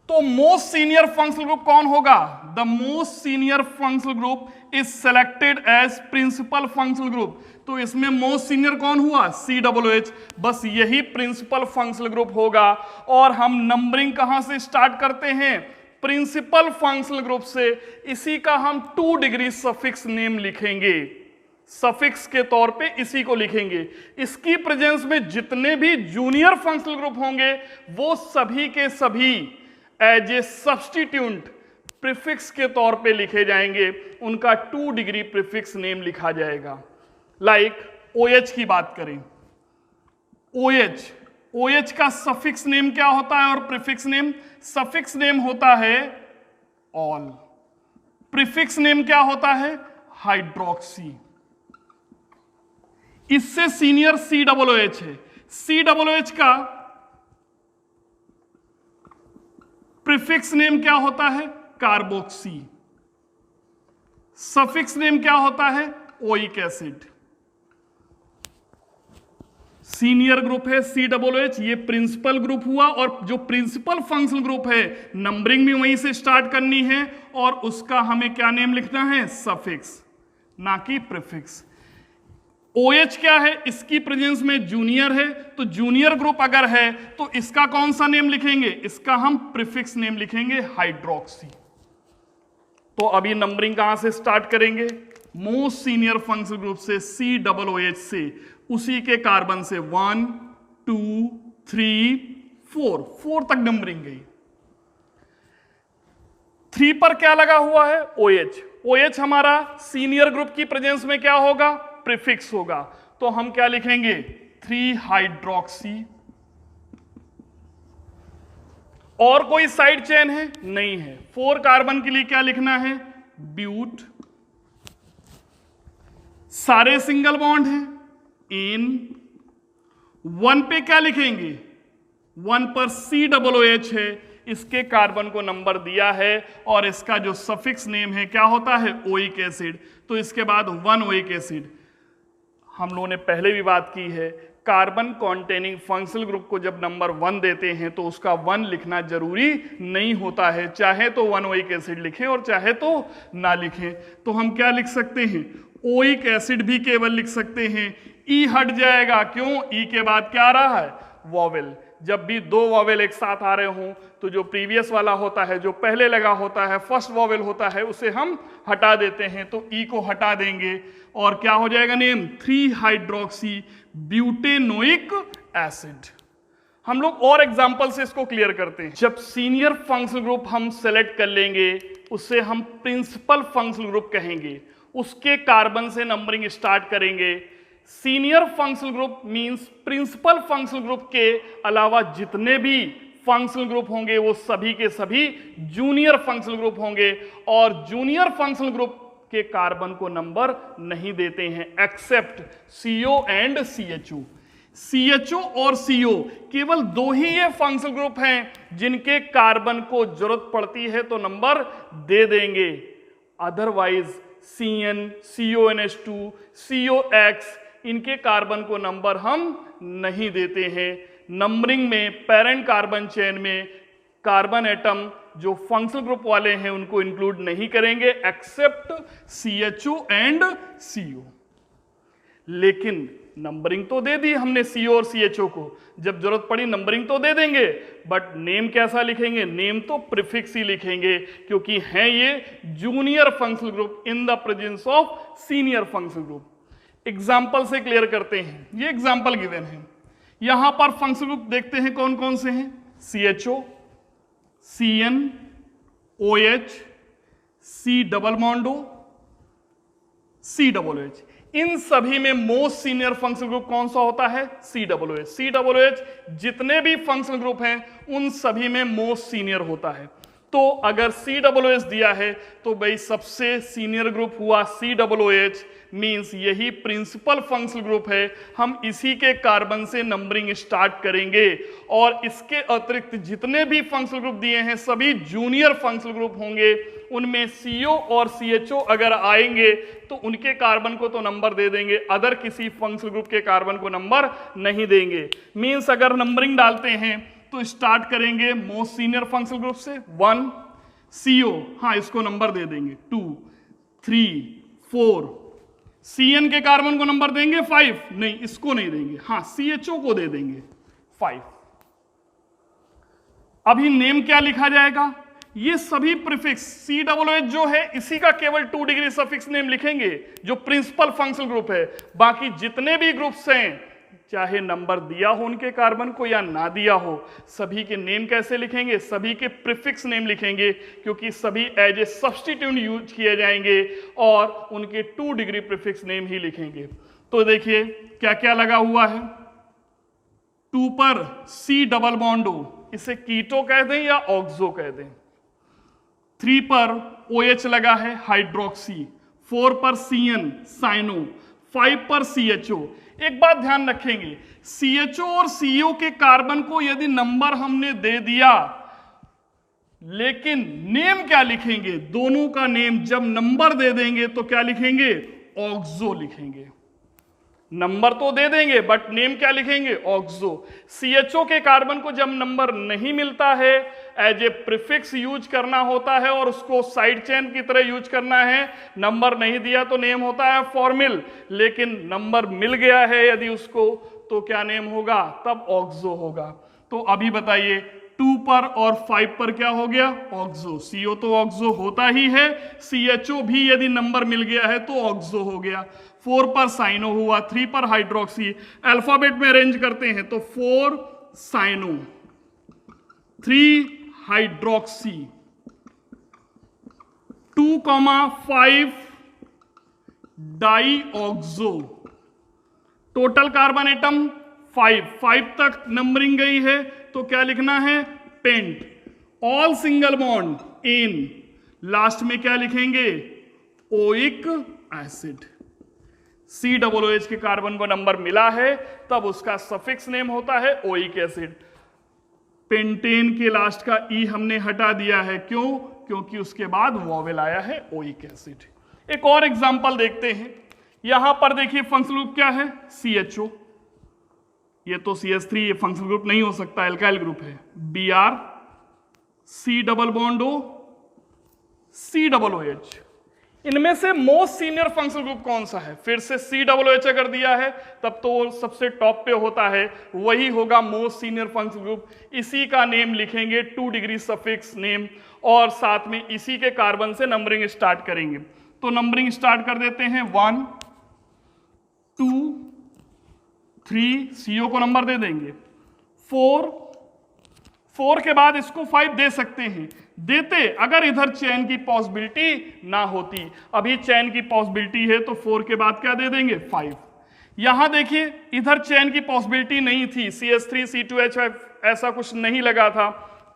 तो मोस्ट सीनियर फंक्शनल ग्रुप कौन होगा? The most senior functional group is selected as principal functional group. तो इसमें मोस्ट सीनियर कौन हुआ? COOH। बस यही प्रिंसिपल फंक्शनल ग्रुप होगा। और हम नंबरिंग कहां से स्टार्ट करते हैं? प्रिंसिपल फंक्शनल ग्रुप से। इसी का हम 2 डिग्री सफिक्स नेम लिखेंगे, सफिक्स के तौर पे इसी को लिखेंगे। इसकी प्रेजेंस में जितने भी जूनियर फंक्शनल ग्रुप होंगे वो सभी के सभी एज ए सब्स्टिट्यूएंट प्रीफिक्स के तौर पे लिखे जाएंगे, उनका 2 डिग्री प्रीफिक्स नेम लिखा जाएगा। लाइक OH की बात करें, OH का सफिक्स नेम क्या होता है और प्रीफिक्स नेम? सफिक्स नेम होता है ऑल, प्रीफिक्स नेम क्या होता है? हाइड्रोक्सी। इससे सीनियर COOH है। COOH का प्रीफिक्स नेम क्या होता है? कार्बोक्सी। सफिक्स नेम क्या होता है? Oic acid. सीनियर ग्रुप है COOH, ये प्रिंसिपल ग्रुप हुआ। और जो प्रिंसिपल फंक्शनल ग्रुप है नंबरिंग भी वहीं से स्टार्ट करनी है और उसका हमें क्या नेम लिखना है? सफिक्स, ना कि प्रीफिक्स। OH क्या है? इसकी प्रेजेंस में जूनियर है, तो जूनियर ग्रुप अगर है तो इसका कौन सा नेम लिखेंगे? इसका हम प्रीफिक्स नेम लिखेंगे हाइड्रोक्सी। तो अभी नंबरिंग कहां से स्टार्ट करेंगे? मोस्ट सीनियर फंक्शनल ग्रुप से, COOH से, उसी के कार्बन से 1, 2, 3, 4 तक नंबरिंग गई। 3 पर क्या लगा हुआ है? OH हमारा सीनियर ग्रुप की प्रेजेंस में क्या होगा? प्रीफिक्स होगा। तो हम क्या लिखेंगे? 3 हाइड्रोक्सी। और कोई साइड चेन है? नहीं है। 4 कार्बन के लिए क्या लिखना है? ब्यूट। सारे सिंगल बॉन्ड हैं इन। 1 पे क्या लिखेंगे? 1 पर COOH है, इसके कार्बन को नंबर दिया है और इसका जो सफिक्स नेम है क्या होता है? Oic acid. तो इसके बाद 1 ओइक एसिड। हम लोगों ने पहले भी बात की है, कार्बन कॉन्टेनिंग फंक्शनल ग्रुप को जब नंबर 1 देते हैं तो उसका 1 लिखना जरूरी नहीं होता है, चाहे तो 1 ओइक एसिड लिखें और चाहे तो ना लिखें। तो हम क्या लिख सकते हैं? ओइक एसिड भी केवल लिख सकते हैं। ई हट जाएगा, क्यों? ई के बाद क्या आ रहा है? वॉवेल। जब भी 2 वॉवेल एक साथ आ रहे हों तो जो प्रीवियस वाला होता है, जो पहले लगा होता है, फर्स्ट वॉवेल होता है, उसे हम हटा देते हैं। तो ई को हटा देंगे और क्या हो जाएगा नेम? 3 hydroxy butanoic acid. हम लोग और एग्जांपल से इसको क्लियर करते हैं। जब सीनियर फंक्शनल ग्रुप हम सेलेक्ट कर लेंगे उसे हम प्रिंसिपल फंक्शनल ग्रुप कहेंगे, उसके कार्बन से नंबरिंग स्टार्ट करेंगे। Senior functional group means principal functional group के अलावा जितने भी फंक्शनल ग्रुप होंगे वो सभी के सभी जूनियर फंक्शनल ग्रुप होंगे। और जूनियर फंक्शनल ग्रुप के कार्बन को नंबर नहीं देते हैं, except CO and CHO। CHO और CO केवल दो ही ये फंक्शनल ग्रुप हैं जिनके कार्बन को जरूरत पड़ती है तो नंबर दे देंगे, अदरवाइज CN, CONH2, COX इनके कार्बन को नंबर हम नहीं देते हैं। नंबरिंग में पेरेंट कार्बन चेन में कार्बन एटम जो फंक्शनल ग्रुप वाले हैं उनको इंक्लूड नहीं करेंगे एक्सेप्ट CHO एंड CO। लेकिन नंबरिंग तो दे दी हमने CO और CHO को, जब जरूरत पड़ी नंबरिंग तो दे देंगे, बट नेम कैसा लिखेंगे? नेम तो प्रीफिक्स ही लिखेंगे, क्योंकि हैं ये junior functional group in the presence of senior functional group. Example से क्लियर करते हैं, ये एग्जाम्पल गिवन है। यहां पर फंक्शनल ग्रुप देखते हैं कौन कौन से हैं, CHO, CN, OH, C double bond O, COOH। इन सभी में मोस्ट सीनियर फंक्शनल ग्रुप कौन सा होता है? COOH। COOH जितने भी फंक्शनल ग्रुप हैं उन सभी में मोस्ट सीनियर होता है। तो अगर COOH दिया है तो भाई सबसे सीनियर ग्रुप हुआ COOH, मींस यही प्रिंसिपल फंक्शनल ग्रुप है, हम इसी के कार्बन से नंबरिंग स्टार्ट करेंगे। और इसके अतिरिक्त जितने भी फंक्शनल ग्रुप दिए हैं सभी जूनियर फंक्शनल ग्रुप होंगे, उनमें CO और CHO अगर आएंगे तो उनके कार्बन को तो नंबर दे देंगे, अदर किसी फंक्शनल ग्रुप के कार्बन को नंबर नहीं देंगे। मींस अगर नंबरिंग डालते हैं तो स्टार्ट करेंगे मोस्ट सीनियर फंक्शनल ग्रुप से, 1 CO, हाँ इसको नंबर दे देंगे 2, 3, 4। CN के कार्बन को नंबर देंगे 5, नहीं इसको नहीं देंगे, हाँ CHO को दे देंगे 5। अभी नेम क्या लिखा जाएगा? ये सभी प्रीफिक्स COOH जो है इसी का केवल 2 डिग्री सफिक्स नेम लिखेंगे जो प्रिंसिपल फंक्शनल ग्रुप है। बाकी जितने भी ग्रुप्स हैं चाहे नंबर दिया हो उनके कार्बन को या ना दिया हो, सभी के नेम कैसे लिखेंगे? सभी के प्रीफिक्स नेम लिखेंगे, क्योंकि सभी एज ए सब्स्टिट्यूट यूज किए जाएंगे और उनके 2 डिग्री प्रीफिक्स नेम ही लिखेंगे। तो देखिए क्या क्या लगा हुआ है। 2 पर C डबल बॉन्ड O, इसे कीटो कह दें या ऑक्सो कह दें। 3 पर OH लगा है हाइड्रोक्सी, 4 पर CN साइनो, 5 पर CHO। एक बात ध्यान रखेंगे, CHO और CO के कार्बन को यदि नंबर हमने दे दिया, लेकिन नेम क्या लिखेंगे? दोनों का नेम जब नंबर दे देंगे तो क्या लिखेंगे? ऑक्सो लिखेंगे। नंबर तो दे देंगे बट नेम क्या लिखेंगे? ऑक्सो। CHO के कार्बन को जब नंबर नहीं मिलता है एज ए प्रीफिक्स यूज करना होता है और उसको साइड चेन की तरह यूज करना है। नंबर नहीं दिया तो नेम होता है फॉर्मिल, लेकिन नंबर मिल गया है यदि उसको तो क्या नेम होगा? तब ऑक्सो होगा। तो अभी बताइए 2 पर और 5 पर क्या हो गया? ऑक्सो। CO तो ऑक्सो होता ही है, CHO भी यदि नंबर मिल गया है तो ऑक्सो हो गया। 4 पर साइनो हुआ, 3 पर हाइड्रोक्सी। अल्फाबेट में अरेंज करते हैं तो 4 cyano, 3 hydroxy, 2,5 dioxo. Total carbon atom 5 तक नंबरिंग गई है तो क्या लिखना है? Pent. All single bond in, last में क्या लिखेंगे? Oic acid. COOH के कार्बन को नंबर मिला है तब उसका सफिक्स नेम होता है ओइक एसिड। पेंटेन के लास्ट का ई हमने हटा दिया है, क्यों? क्योंकि उसके बाद वॉवेल आया है ओइक एसिड। एक और एग्जांपल देखते हैं। यहां पर देखिए फंक्शनल ग्रुप क्या है? CHO। ये तो CH3, ये फंक्शनल ग्रुप नहीं हो सकता, एल्काइल ग्रुप है। Br, C double bond O, COOH। इनमें से मोस्ट सीनियर फंक्शनल ग्रुप कौन सा है? फिर से COOH अगर दिया है तब तो सबसे टॉप पे होता है, वही होगा मोस्ट सीनियर फंक्शनल ग्रुप। इसी का नेम लिखेंगे 2 डिग्री सफिक्स नेम और साथ में इसी के कार्बन से नंबरिंग स्टार्ट करेंगे। तो नंबरिंग स्टार्ट कर देते हैं 1, 2, 3, CO को नंबर दे देंगे 4 के बाद इसको 5 दे सकते हैं, देते अगर इधर चैन की पॉसिबिलिटी ना होती। अभी चैन की पॉसिबिलिटी है तो 4 के बाद क्या दे देंगे? 5। यहां देखिए इधर चैन की पॉसिबिलिटी नहीं थी, CH3 C2H5 ऐसा कुछ नहीं लगा था,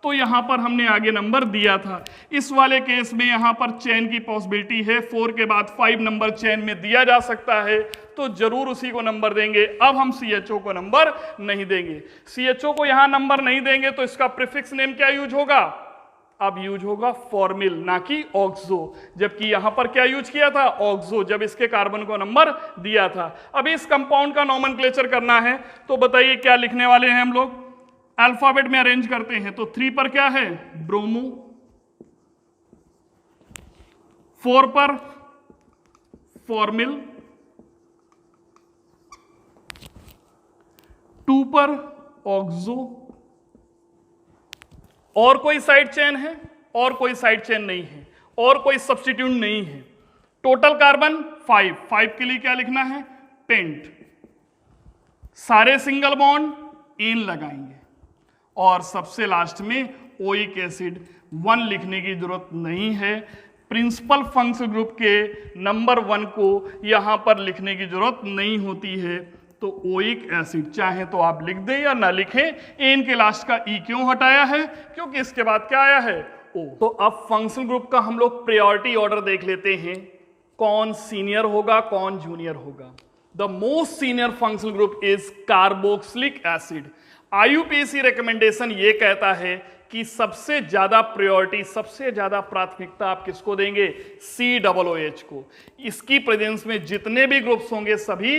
तो तो यहां पर हमने आगे नंबर दिया था। इस वाले केस में यहां पर चेन की पॉसिबिलिटी है, 4 के बाद 5 नंबर चेन में दिया जा सकता है, तो जरूर उसी को नंबर देंगे। अब हम CHO को नंबर नहीं देंगे। CHO को यहां नंबर नहीं देंगे तो इसका प्रीफिक्स नेम क्या यूज होगा? अब यूज होगा फॉर्मिल, ना कि ऑक्सो। जबकि यहां पर क्या यूज किया था? ऑक्सो, जब इसके कार्बन को नंबर दिया था। अब इस कंपाउंड का नॉमेनक्लेचर करना है, तो बताइए क्या लिखने वाले हैं हम लोग? अल्फाबेट में अरेंज करते हैं। तो 3 पर क्या है? ब्रोमो, 4 पर फॉर्मिल, 2 पर ऑक्सो। और कोई साइड चेन है? और कोई साइड चेन नहीं है, और कोई सब्स्टिट्यूट नहीं है। टोटल कार्बन 5, 5 के लिए क्या लिखना है? पेंट। सारे सिंगल बॉन्ड इन लगाएंगे, और सबसे लास्ट में ओइक एसिड 1 लिखने की जरूरत नहीं है। प्रिंसिपल फंक्शनल ग्रुप के नंबर 1 को यहां पर लिखने की जरूरत नहीं होती है। तो ओइक एसिड चाहे तो आप लिख दें या ना लिखें। एन के लास्ट का ई क्यों हटाया है? क्योंकि इसके बाद क्या आया है? ओ। तो अब फंक्शनल ग्रुप का हम लोग प्रायोरिटी ऑर्डर देख लेते हैं, कौन सीनियर होगा कौन जूनियर होगा। The most senior functional group is carboxylic acid. IUPAC recommendation ये कहता है कि सबसे ज्यादा प्रायोरिटी, सबसे ज्यादा प्राथमिकता आप किसको देंगे? COOH को। इसकी प्रेजेंस में जितने भी ग्रुप्स होंगे सभी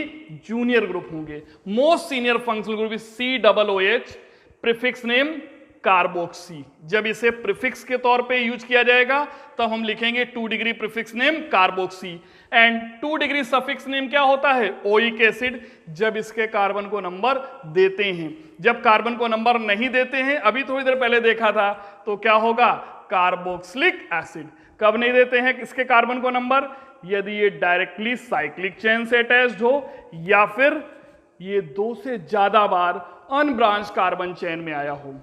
जूनियर ग्रुप होंगे। Most senior functional group is COOH, prefix name carboxy. जब इसे प्रीफिक्स के तौर पे यूज किया जाएगा तब हम लिखेंगे 2 degree prefix name carboxy. And 2 degree suffix name क्या होता है? ओइक एसिड, जब इसके कार्बन को नंबर देते हैं। जब कार्बन को नंबर नहीं देते हैं, अभी थोड़ी देर पहले देखा था, तो क्या होगा? Carboxylic acid. कब नहीं देते हैं इसके कार्बन को नंबर? यदि ये डायरेक्टली साइक्लिक चेन से अटैच्ड हो, या फिर ये 2 से ज्यादा बार अनब्रांच कार्बन चेन में आया हो।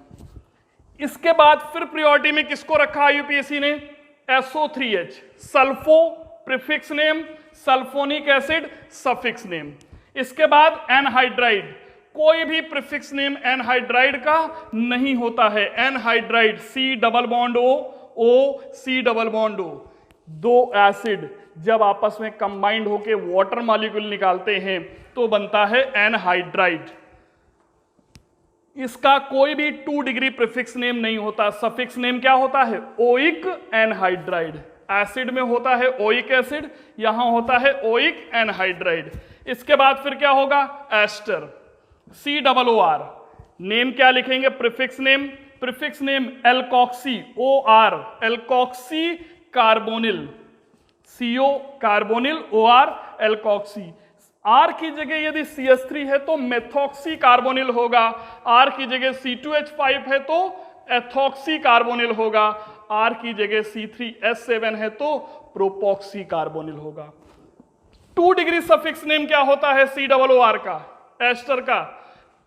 इसके बाद फिर प्रायोरिटी में किसको रखा IUPAC ने? SO3H, sulpho prefix name, sulphonic acid suffix name. इसके बाद एनहाइड्राइड, कोई भी प्रीफिक्स नेम एनहाइड्राइड का नहीं होता है। Anhydride C double bond O C double bond O। 2 acid जब आपस में कंबाइंड होके वाटर मॉलिक्यूल निकालते हैं तो बनता है एनहाइड्राइड। इसका कोई भी 2 डिग्री प्रीफिक्स नेम नहीं होता। सफिक्स नेम क्या होता है? Oic anhydride. एसिड में होता है ओइक एसिड, यहां होता है ओइक एनहाइड्राइड। इसके बाद फिर क्या होगा? Ester, COOR। नेम क्या लिखेंगे? Prefix name, prefix name alkoxy, OR, alkoxy carbonyl, CO carbonyl, OR alkoxy. R की जगह यदि CH3 है तो मेथॉक्सी कार्बोनिल होगा। R की जगह C2H5 है तो एथॉक्सी कार्बोनिल होगा। R की जगह C3H7 है तो प्रोपॉक्सी कार्बोनिल होगा। 2 डिग्री सफिक्स नेम क्या होता है COOR का? एस्टर का।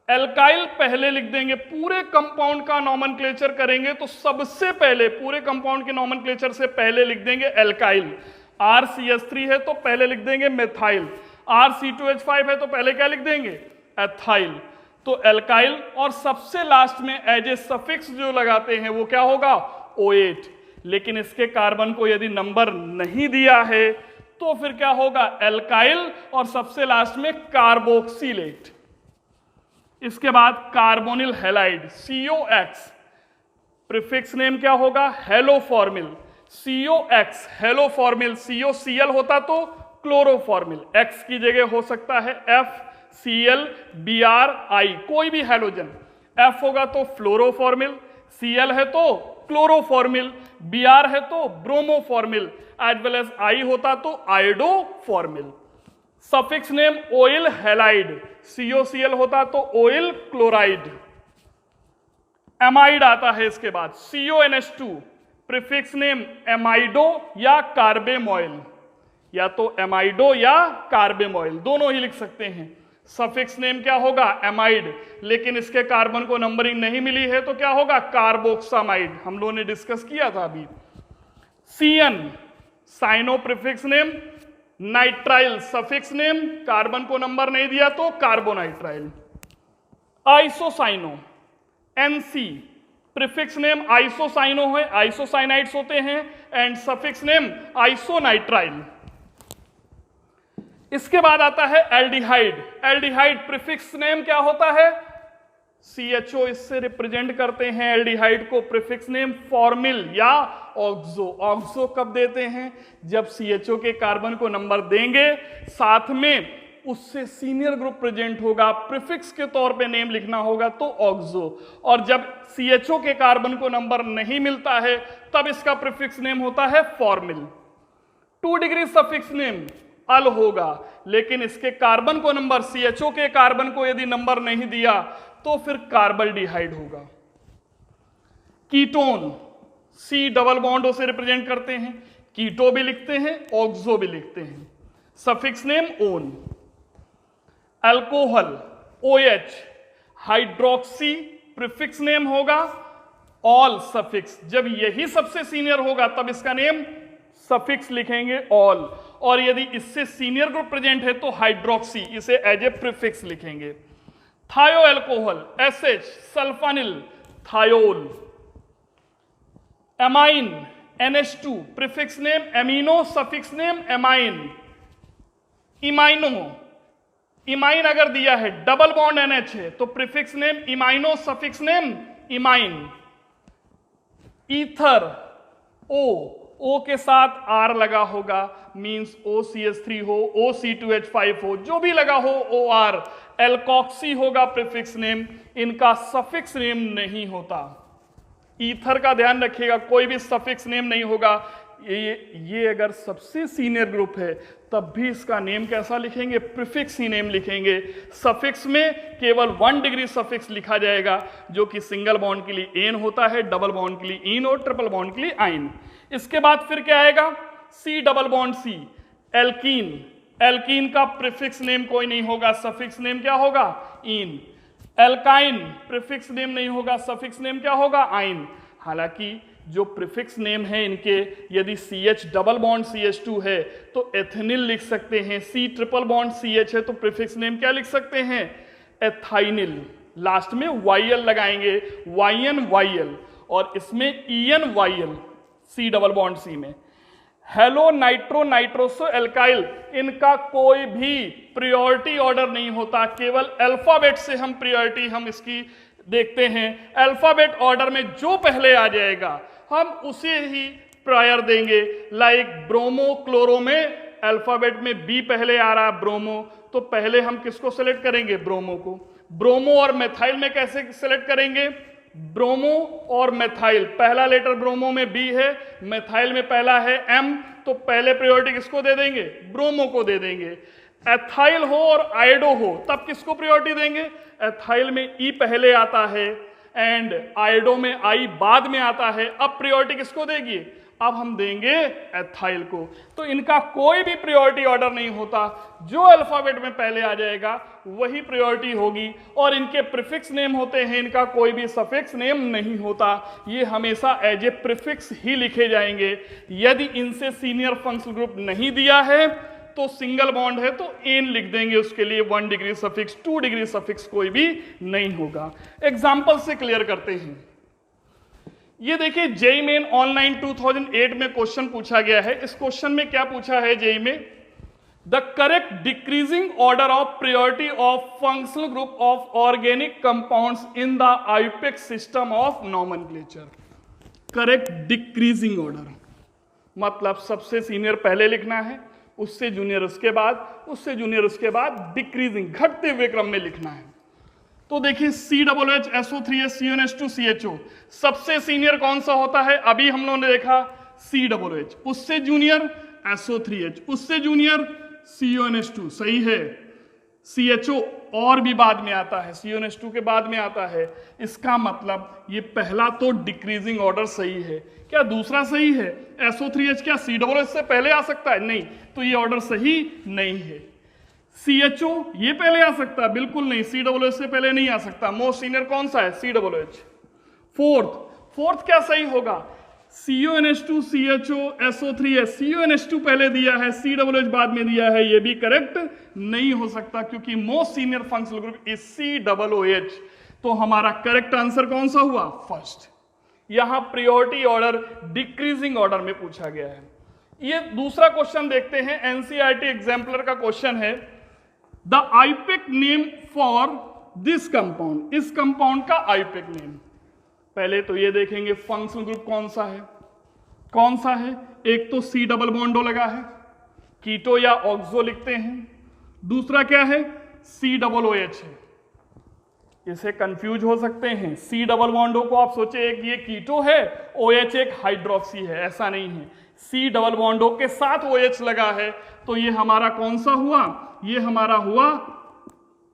एल्काइल पहले लिख देंगे। पूरे कंपाउंड का नॉमेनक्लेचर करेंगे तो सबसे पहले पूरे कंपाउंड के नॉमेनक्लेचर से पहले लिख देंगे एल्काइल। RCH3 है तो पहले लिख देंगे मेथाइल। RC2H5 है तो पहले क्या लिख देंगे? एथाइल। तो एल्काइल, और सबसे लास्ट में एज ए सफिक्स जो लगाते हैं वो क्या होगा? OH। लेकिन इसके कार्बन को यदि नंबर नहीं दिया है तो फिर क्या होगा? एल्काइल, और सबसे लास्ट में कार्बोक्सिलेट। इसके बाद carbonyl halide COX, prefix name क्या होगा? हेलोफॉर्मिल, COX हेलोफॉर्मिल। COCl होता तो क्लोरोफॉर्मिल, X की जगह हो सकता है FCl, Bri, कोई भी हैलोजन। F होगा तो फ्लोरोफॉर्मिल, Cl है तो क्लोरोफॉर्मिल, Br है तो bromoformyl, as well as I होता तो iodoformyl. Suffix name oyl halide, COCl होता तो ऑयल क्लोराइड। एमाइड आता है इसके बाद CONH2, प्रीफिक्स नेम एमाइडो या कार्बेमॉयल, या तो एमाइडो या कार्बेमॉयल, दोनों ही लिख सकते हैं। सफिक्स नेम क्या होगा? एमाइड। लेकिन इसके कार्बन को नंबरिंग नहीं मिली है तो क्या होगा? कार्बोक्सामाइड। हम लोगों ने डिस्कस किया था अभी। CN, cyano prefix name, nitrile suffix name, carbon को नंबर नहीं दिया तो carbonitrile. Isocyano, NC, prefix name isocyano है, आइसोसाइनाइड्स होते हैं, एंड सफिक्स नेम आइसोनाइट्राइल। इसके बाद आता है एल्डिहाइड। एल्डिहाइड प्रीफिक्स नेम क्या होता है? CHO इससे रिप्रेजेंट करते हैं एल्डिहाइड को। प्रीफिक्स नेम फॉर्मिल या ऑक्सो। ऑक्सो कब देते हैं? जब CHO के कार्बन को नंबर देंगे, साथ में उससे सीनियर ग्रुप प्रेजेंट होगा, प्रीफिक्स के तौर पे नेम लिखना होगा तो ऑक्सो। और जब CHO के कार्बन को नंबर नहीं मिलता है तब इसका प्रीफिक्स नेम होता है फॉर्मिल। 2 डिग्री सफिक्स नेम अल होगा, लेकिन इसके कार्बन को नंबर, CHO के कार्बन को यदि नंबर नहीं दिया तो फिर कार्बल्डिहाइड होगा। कीटोन C डबल बॉन्ड से रिप्रेजेंट करते हैं, कीटो भी लिखते हैं, ऑक्सो भी लिखते हैं। Suffix name own. Alcohol OH, hydroxy prefix name होगा ऑल सफिक्स। जब यही सबसे सीनियर होगा तब इसका नेम सफिक्स लिखेंगे ऑल, और यदि इससे सीनियर ग्रुप प्रेजेंट है तो हाइड्रोक्सी, इसे एज ए प्रीफिक्स लिखेंगे। Thio alcohol SH, sulfanyl thiol. Amine NH2 prefix name amino, suffix name amine. Imino, imine अगर दिया है, डबल बॉन्ड NH है तो prefix name imino, suffix name imine. Ether O के साथ R लगा होगा, मींस OCH3 हो, OC2H5 हो, जो भी लगा हो OR। एल्कॉक्सी होगा प्रीफिक्स नेम, इनका सफिक्स नेम नहीं होता। ईथर का ध्यान रखिएगा, कोई भी सफिक्स नेम नहीं होगा। ये अगर सबसे सीनियर ग्रुप है तब भी इसका नेम कैसा लिखेंगे? प्रीफिक्स ही नेम लिखेंगे। सफिक्स में केवल 1 डिग्री सफिक्स लिखा जाएगा, जो कि सिंगल बॉन्ड के लिए एन होता है, डबल बॉन्ड के लिए इन और ट्रिपल बॉन्ड के लिए आइन। इसके बाद फिर क्या आएगा? C double bond C, alkene. Alkene का प्रीफिक्स नेम कोई नहीं होगा, सफिक्स नेम क्या होगा? इन। एल्काइन प्रीफिक्स नेम नहीं होगा, सफिक्स नेम क्या होगा? आइन। हालांकि जो प्रीफिक्स नेम है इनके, यदि CH डबल बॉन्ड CH2 है तो एथेनिल लिख सकते हैं, C ट्रिपल बॉन्ड CH है तो प्रीफिक्स नेम क्या लिख सकते हैं? एथाइनिल। लास्ट में YL लगाएंगे, YN और इसमें EN C double bond C में। हेलो नाइट्रो नाइट्रोसो एल्काइल, इनका कोई भी प्रियोरिटी ऑर्डर नहीं होता, केवल अल्फाबेट से हम प्रियोरिटी हम इसकी देखते हैं। अल्फाबेट ऑर्डर में जो पहले आ जाएगा हम उसे ही प्रायर देंगे। लाइक ब्रोमो क्लोरो में अल्फाबेट में B पहले आ रहा है, ब्रोमो, तो पहले हम किसको सेलेक्ट करेंगे? ब्रोमो को। ब्रोमो और मेथाइल में कैसे सेलेक्ट करेंगे? ब्रोमो और मेथाइल, पहला लेटर ब्रोमो में B है, मेथाइल में पहला है M, तो पहले प्रायोरिटी किसको दे देंगे? ब्रोमो को दे देंगे। एथाइल हो और आयोडो हो तब किसको प्रायोरिटी देंगे? एथाइल में E पहले आता है एंड आयोडो में I बाद में आता है, अब प्रायोरिटी किसको देगी? अब हम देंगे एथाइल को। तो इनका कोई भी प्रायोरिटी ऑर्डर नहीं होता, जो अल्फाबेट में पहले आ जाएगा वही प्रायोरिटी होगी, और इनके प्रीफिक्स नेम होते हैं, इनका कोई भी सफिक्स नेम नहीं होता, ये हमेशा एज ए प्रीफिक्स ही लिखे जाएंगे। यदि इनसे सीनियर फंक्शनल ग्रुप नहीं दिया है तो सिंगल बॉन्ड है तो एन लिख देंगे, उसके लिए 1 डिग्री सफिक्स, 2 डिग्री सफिक्स कोई भी नहीं होगा। एग्जाम्पल से क्लियर करते हैं। ये देखिए जेई मेन ऑनलाइन 2008 में क्वेश्चन पूछा गया है। इस क्वेश्चन में क्या पूछा है जेई में? The correct decreasing order of priority of functional group of organic compounds in the IUPAC system of nomenclature. Correct decreasing order मतलब सबसे सीनियर पहले लिखना है, उससे जूनियर उसके बाद, उससे जूनियर उसके बाद, डिक्रीजिंग घटते हुए क्रम में लिखना है। तो देखिए COOH SO3H CONH2 CHO, सबसे सीनियर कौन सा होता है? अभी हम लोगों ने देखा COOH, उससे जूनियर SO3H, उससे जूनियर CONH2, सही है। CHO और भी बाद में आता है, CONH2 के बाद में आता है। इसका मतलब ये पहला तो डिक्रीजिंग ऑर्डर सही है। क्या दूसरा सही है? SO3H क्या COOH से पहले आ सकता है? नहीं, तो ये ऑर्डर सही नहीं है। CHO ये पहले आ सकता है? बिल्कुल नहीं, COOH से पहले नहीं आ सकता। मोस्ट सीनियर कौन सा है? COOH। फोर्थ क्या सही होगा? CONH2 CHO SO3H, CONH2 पहले दिया है, COOH बाद में दिया है, ये भी करेक्ट नहीं हो सकता क्योंकि most senior functional group is COOH। तो हमारा करेक्ट आंसर कौन सा हुआ? फर्स्ट। यहां प्रायोरिटी ऑर्डर डिक्रीजिंग ऑर्डर में पूछा गया है। ये दूसरा क्वेश्चन देखते हैं, एनसीईआरटी एग्जाम्पलर का क्वेश्चन है, the IUPAC name for this compound, इस कंपाउंड का आईपेक नेम। पहले तो ये देखेंगे फंक्शनल ग्रुप कौन सा है, कौन सा है। एक तो सी डबल बॉन्डो लगा है, कीटो या ऑक्सो लिखते हैं। दूसरा क्या है, सी डबल ओ एच है। इसे कंफ्यूज हो सकते हैं, सी डबल बॉन्डो को आप सोचे एक ये कीटो है, ओ एच एक हाइड्रोक्सी है, ऐसा नहीं है। सी डबल बॉन्डो के साथ ओ एच लगा है, तो ये हमारा कौन सा हुआ, ये हमारा हुआ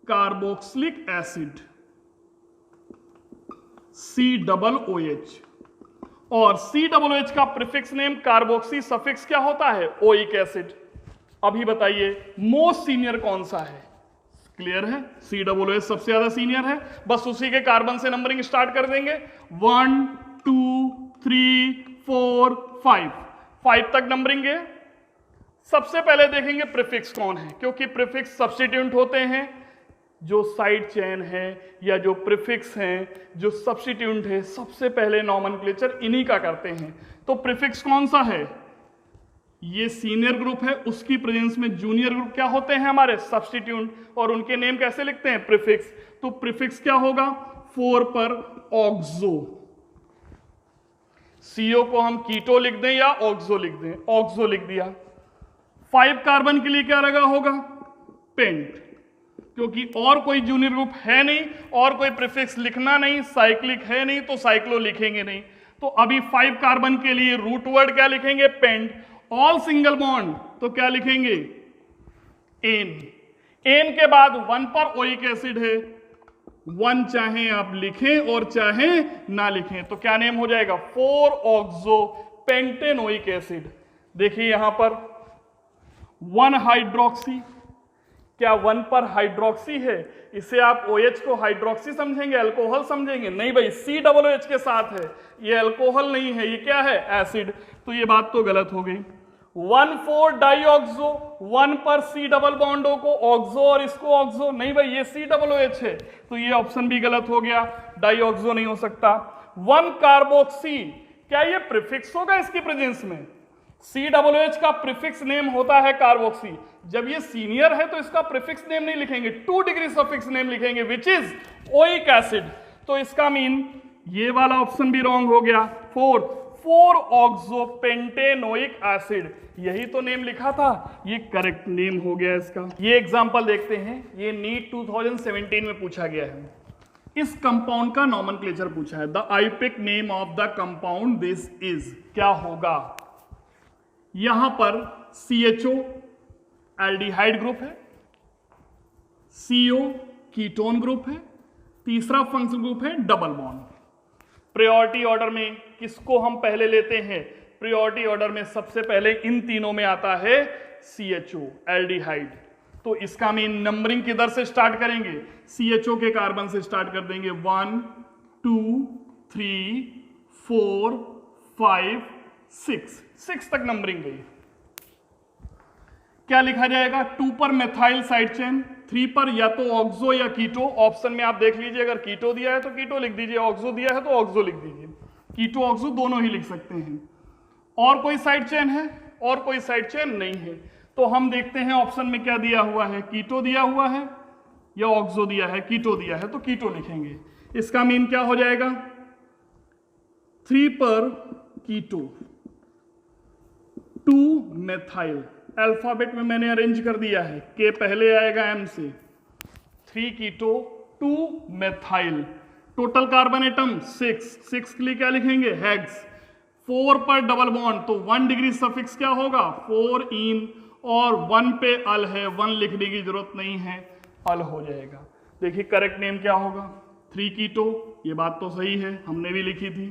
carboxylic acid, C double O H. और सी डबल ओ एच का प्रीफिक्स नेम कार्बोक्सी, सफिक्स क्या होता है, ओइक एसिड। अभी बताइए मोस्ट सीनियर कौन सा है, क्लियर है, सी डबल ओ एच सबसे ज्यादा सीनियर है, बस उसी के कार्बन से नंबरिंग स्टार्ट कर देंगे, 1 2 3 4 5 तक नंबरिंग है। सबसे पहले देखेंगे प्रीफिक्स कौन है, क्योंकि प्रीफिक्स सब्स्टिट्यूएंट होते हैं। जो साइड चेन है या जो प्रीफिक्स हैं, जो सब्स्टिट्यूएंट है, सबसे पहले नॉमेनक्लेचर इन्हीं का करते हैं। तो प्रीफिक्स कौन सा है, ये सीनियर ग्रुप है, उसकी प्रेजेंस में जूनियर ग्रुप क्या होते हैं हमारे, सब्स्टिट्यूएंट, और उनके नेम कैसे लिखते हैं, प्रीफिक्स। तो प्रीफिक्स क्या होगा, 4 पर ऑक्सो, सीओ को हम कीटो लिख दें या ऑक्सो लिख दें, ऑक्सो लिख दिया। 5 कार्बन के लिए क्या लगा होगा, पेंट, क्योंकि और कोई जूनियर ग्रुप है नहीं और कोई प्रीफिक्स लिखना नहीं, साइक्लिक है नहीं, तो साइक्लो लिखेंगे नहीं। तो अभी 5 कार्बन के लिए रूट वर्ड क्या लिखेंगे, पेंट। ऑल सिंगल बॉन्ड तो क्या लिखेंगे, एन। एन के बाद 1 पर ओइक एसिड है, 1 चाहे आप लिखें और चाहे ना लिखें, तो क्या नेम हो जाएगा, 4 ऑक्सो पेंटेनोइक एसिड। देखिए यहां पर 1 हाइड्रोक्सी, क्या 1 पर हाइड्रोक्सी है, इसे आप OH को हाइड्रोक्सी समझेंगे, अल्कोहल समझेंगे, नहीं भाई, C डबल OH के साथ है, ये अल्कोहल नहीं है, ये क्या है, एसिड। तो ये बात तो गलत हो गई। 1,4 डाईऑक्सो, 1 पर C डबल बॉन्डो को ऑक्सो और इसको ऑक्सो, नहीं भाई ये C डबल OH है, तो ये ऑप्शन भी गलत हो गया, डाईऑक्सो नहीं हो सकता। 1 कार्बोक्सी, क्या ये प्रीफिक्स होगा इसकी प्रेजेंस में, C डबल OH का प्रीफिक्स नेम होता है कार्बोक्सी। जब ये सीनियर है तो इसका प्रीफिक्स नेम नहीं लिखेंगे, 2 डिग्री सफिक्स नेम लिखेंगे, विच इज ओइक एसिड। तो इसका मीन ये वाला ऑप्शन भी रॉन्ग हो गया। 4 ऑक्सो पेंटेनोइक एसिड, यही तो नेम लिखा था, ये करेक्ट नेम हो गया इसका। ये एग्जांपल देखते हैं, ये नीट 2017 में पूछा गया है। इस कंपाउंड का नॉमेनक्लेचर पूछा है, the IUPAC name of the compound this is, क्या होगा। यहां पर CHO एल्डिहाइड ग्रुप है, CO कीटोन ग्रुप है, तीसरा फंक्शनल ग्रुप है डबल बॉन्ड। प्रायोरिटी ऑर्डर में किसको हम पहले लेते हैं, प्रायोरिटी ऑर्डर में सबसे पहले इन तीनों में आता है CHO एल्डिहाइड। तो इसका मीन नंबरिंग किधर से स्टार्ट करेंगे, CHO के कार्बन से स्टार्ट कर देंगे, 1 2 3 4 5 6 तक नंबरिंग गई। क्या लिखा जाएगा, 2 पर मेथाइल साइड चेन, 3 पर या तो ऑक्सो या कीटो। ऑप्शन में आप देख लीजिए, अगर कीटो दिया है तो कीटो लिख दीजिए, ऑक्सो दिया है तो ऑक्सो लिख दीजिए, कीटो ऑक्सो दोनों ही लिख सकते हैं। और कोई साइड चेन है, और कोई साइड चेन नहीं है, तो हम देखते हैं ऑप्शन में क्या दिया हुआ है, कीटो दिया हुआ है या ऑक्सो दिया है, कीटो दिया है तो कीटो लिखेंगे। इसका मीन क्या हो जाएगा, 3 पर कीटो, 2 मेथाइल, अल्फाबेट में मैंने अरेंज कर दिया है, के पहले आएगा M से, 3 कीटो 2 मेथाइल, टोटल कार्बन एटम 6 के लिए क्या लिखेंगे, हेक्स। 4 पर डबल बॉन्ड, तो 1 डिग्री सफिक्स क्या होगा, 4 इन, और 1 पे अल है, 1 लिखने की जरूरत नहीं है, अल हो जाएगा। देखिए करेक्ट नेम क्या होगा, 3 कीटो, ये बात तो सही है, हमने भी लिखी थी।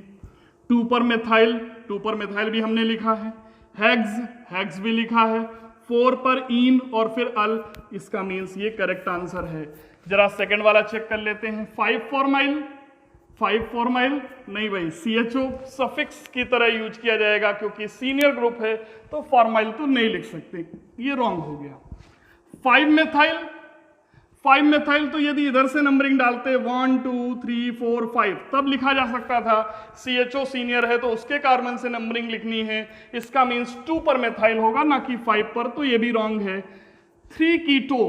2 पर मेथाइल भी हमने लिखा है, हेक्स भी लिखा है, 4 पर इन और फिर अल, इसका मीन्स ये करेक्ट आंसर है। जरा सेकंड वाला चेक कर लेते हैं, 5 फॉर्माइल नहीं भाई, CHO सफिक्स की तरह यूज किया जाएगा, क्योंकि सीनियर ग्रुप है तो फॉर्माइल तो नहीं लिख सकते, ये रॉन्ग हो गया। 5 5 मेथाइल, तो यदि इधर से नंबरिंग डालते 1 2 3 4 5 तब लिखा जा सकता था। CHO सीनियर है तो उसके कार्बन से नंबरिंग लिखनी है, इसका मीन्स 2 पर मेथाइल होगा ना कि 5 पर, तो ये भी रॉन्ग है। 3 कीटो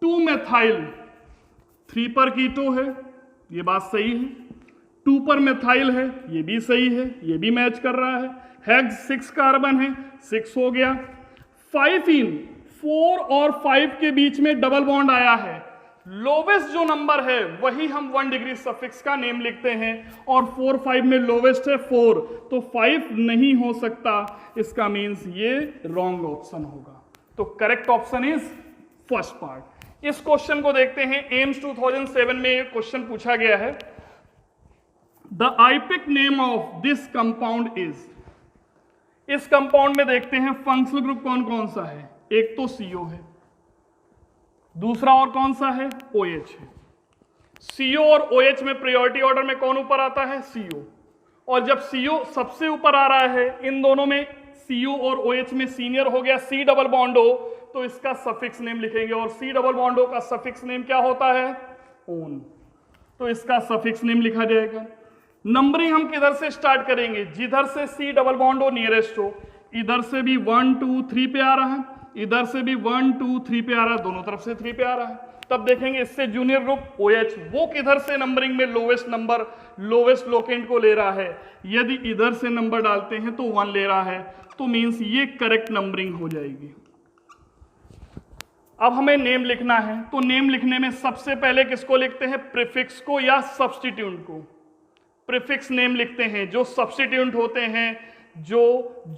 2 मेथाइल 3 पर कीटो है, ये बात सही है। 2 पर मेथाइल है, ये भी सही है, ये भी मैच कर रहा है। हेक्स 6 कार्बन है, 6 हो गया। 5 इन 4 और 5 के बीच में डबल बॉन्ड आया है, लोवेस्ट जो नंबर है वही हम 1 डिग्री सफिक्स का नेम लिखते हैं, और 4 5 में लोवेस्ट है 4, तो 5 नहीं हो सकता, इसका मीन्स ये रॉन्ग ऑप्शन होगा। तो correct option is first part. इस क्वेश्चन को देखते हैं, एम्स 2007 में एक क्वेश्चन पूछा गया है, the IUPAC name of this compound is. इस कंपाउंड में देखते हैं फंक्शनल ग्रुप कौन कौन सा है, एक तो CO है, दूसरा और कौन सा है, OH है। CO और OH में प्रायोरिटी ऑर्डर में कौन ऊपर आता है, CO, और जब CO सबसे ऊपर आ रहा है, इन दोनों में CO और OH में सीनियर हो गया, C डबल बॉन्ड हो, तो इसका सफिक्स नेम लिखेंगे, और C डबल बॉन्ड हो का सफिक्स नेम क्या होता है, ओन, तो इसका सफिक्स नेम लिखा जाएगा। नंबरिंग हम किधर से स्टार्ट करेंगे, जिधर से C डबल बॉन्ड हो नियरेस्ट हो, इधर से भी 1 2 3 पे आ रहा है, इधर से भी 1 2 3 पे आ रहा है, दोनों तरफ से 3 पे आ रहा है, तब देखेंगे इससे जूनियर ग्रुप OH वो किधर से नंबरिंग में लोवेस्ट नंबर, लोवेस्ट लोकेंट को ले रहा है, यदि इधर से नंबर डालते हैं तो 1 ले रहा है, तो मींस ये करेक्ट नंबरिंग हो जाएगी। अब हमें नेम लिखना है, तो नेम लिखने में सबसे पहले किसको लिखते हैं, प्रीफिक्स को या सब्स्टिट्यूएंट को। प्रीफिक्स नेम लिखते हैं, जो सब्स्टिट्यूएंट होते हैं, जो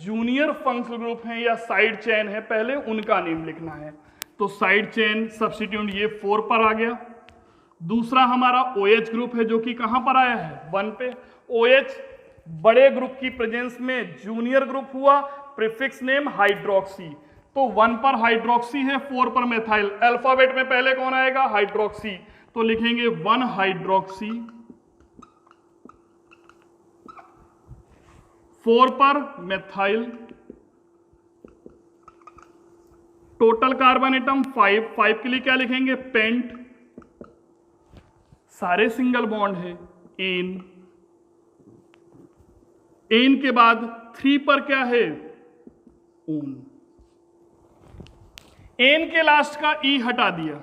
जूनियर फंक्शनल ग्रुप हैं या साइड चेन है, पहले उनका नेम लिखना है। तो साइड चेन सब्स्टिट्यूएंट ये 4 पर आ गया। दूसरा हमारा OH ग्रुप है, जो कि कहां पर आया है, 1 पे। OH बड़े ग्रुप की प्रेजेंस में जूनियर ग्रुप हुआ, प्रीफिक्स नेम हाइड्रोक्सी, तो 1 पर हाइड्रोक्सी है, 4 पर मेथाइल। अल्फाबेट में पहले कौन आएगा, हाइड्रोक्सी, तो लिखेंगे 1 हाइड्रोक्सी, 4 पर मेथाइल, टोटल कार्बन एटम 5, 5 के लिए क्या लिखेंगे, पेंट, सारे सिंगल बॉन्ड है, एन, एन के बाद 3 पर क्या है, ओन, एन के लास्ट का ई हटा दिया,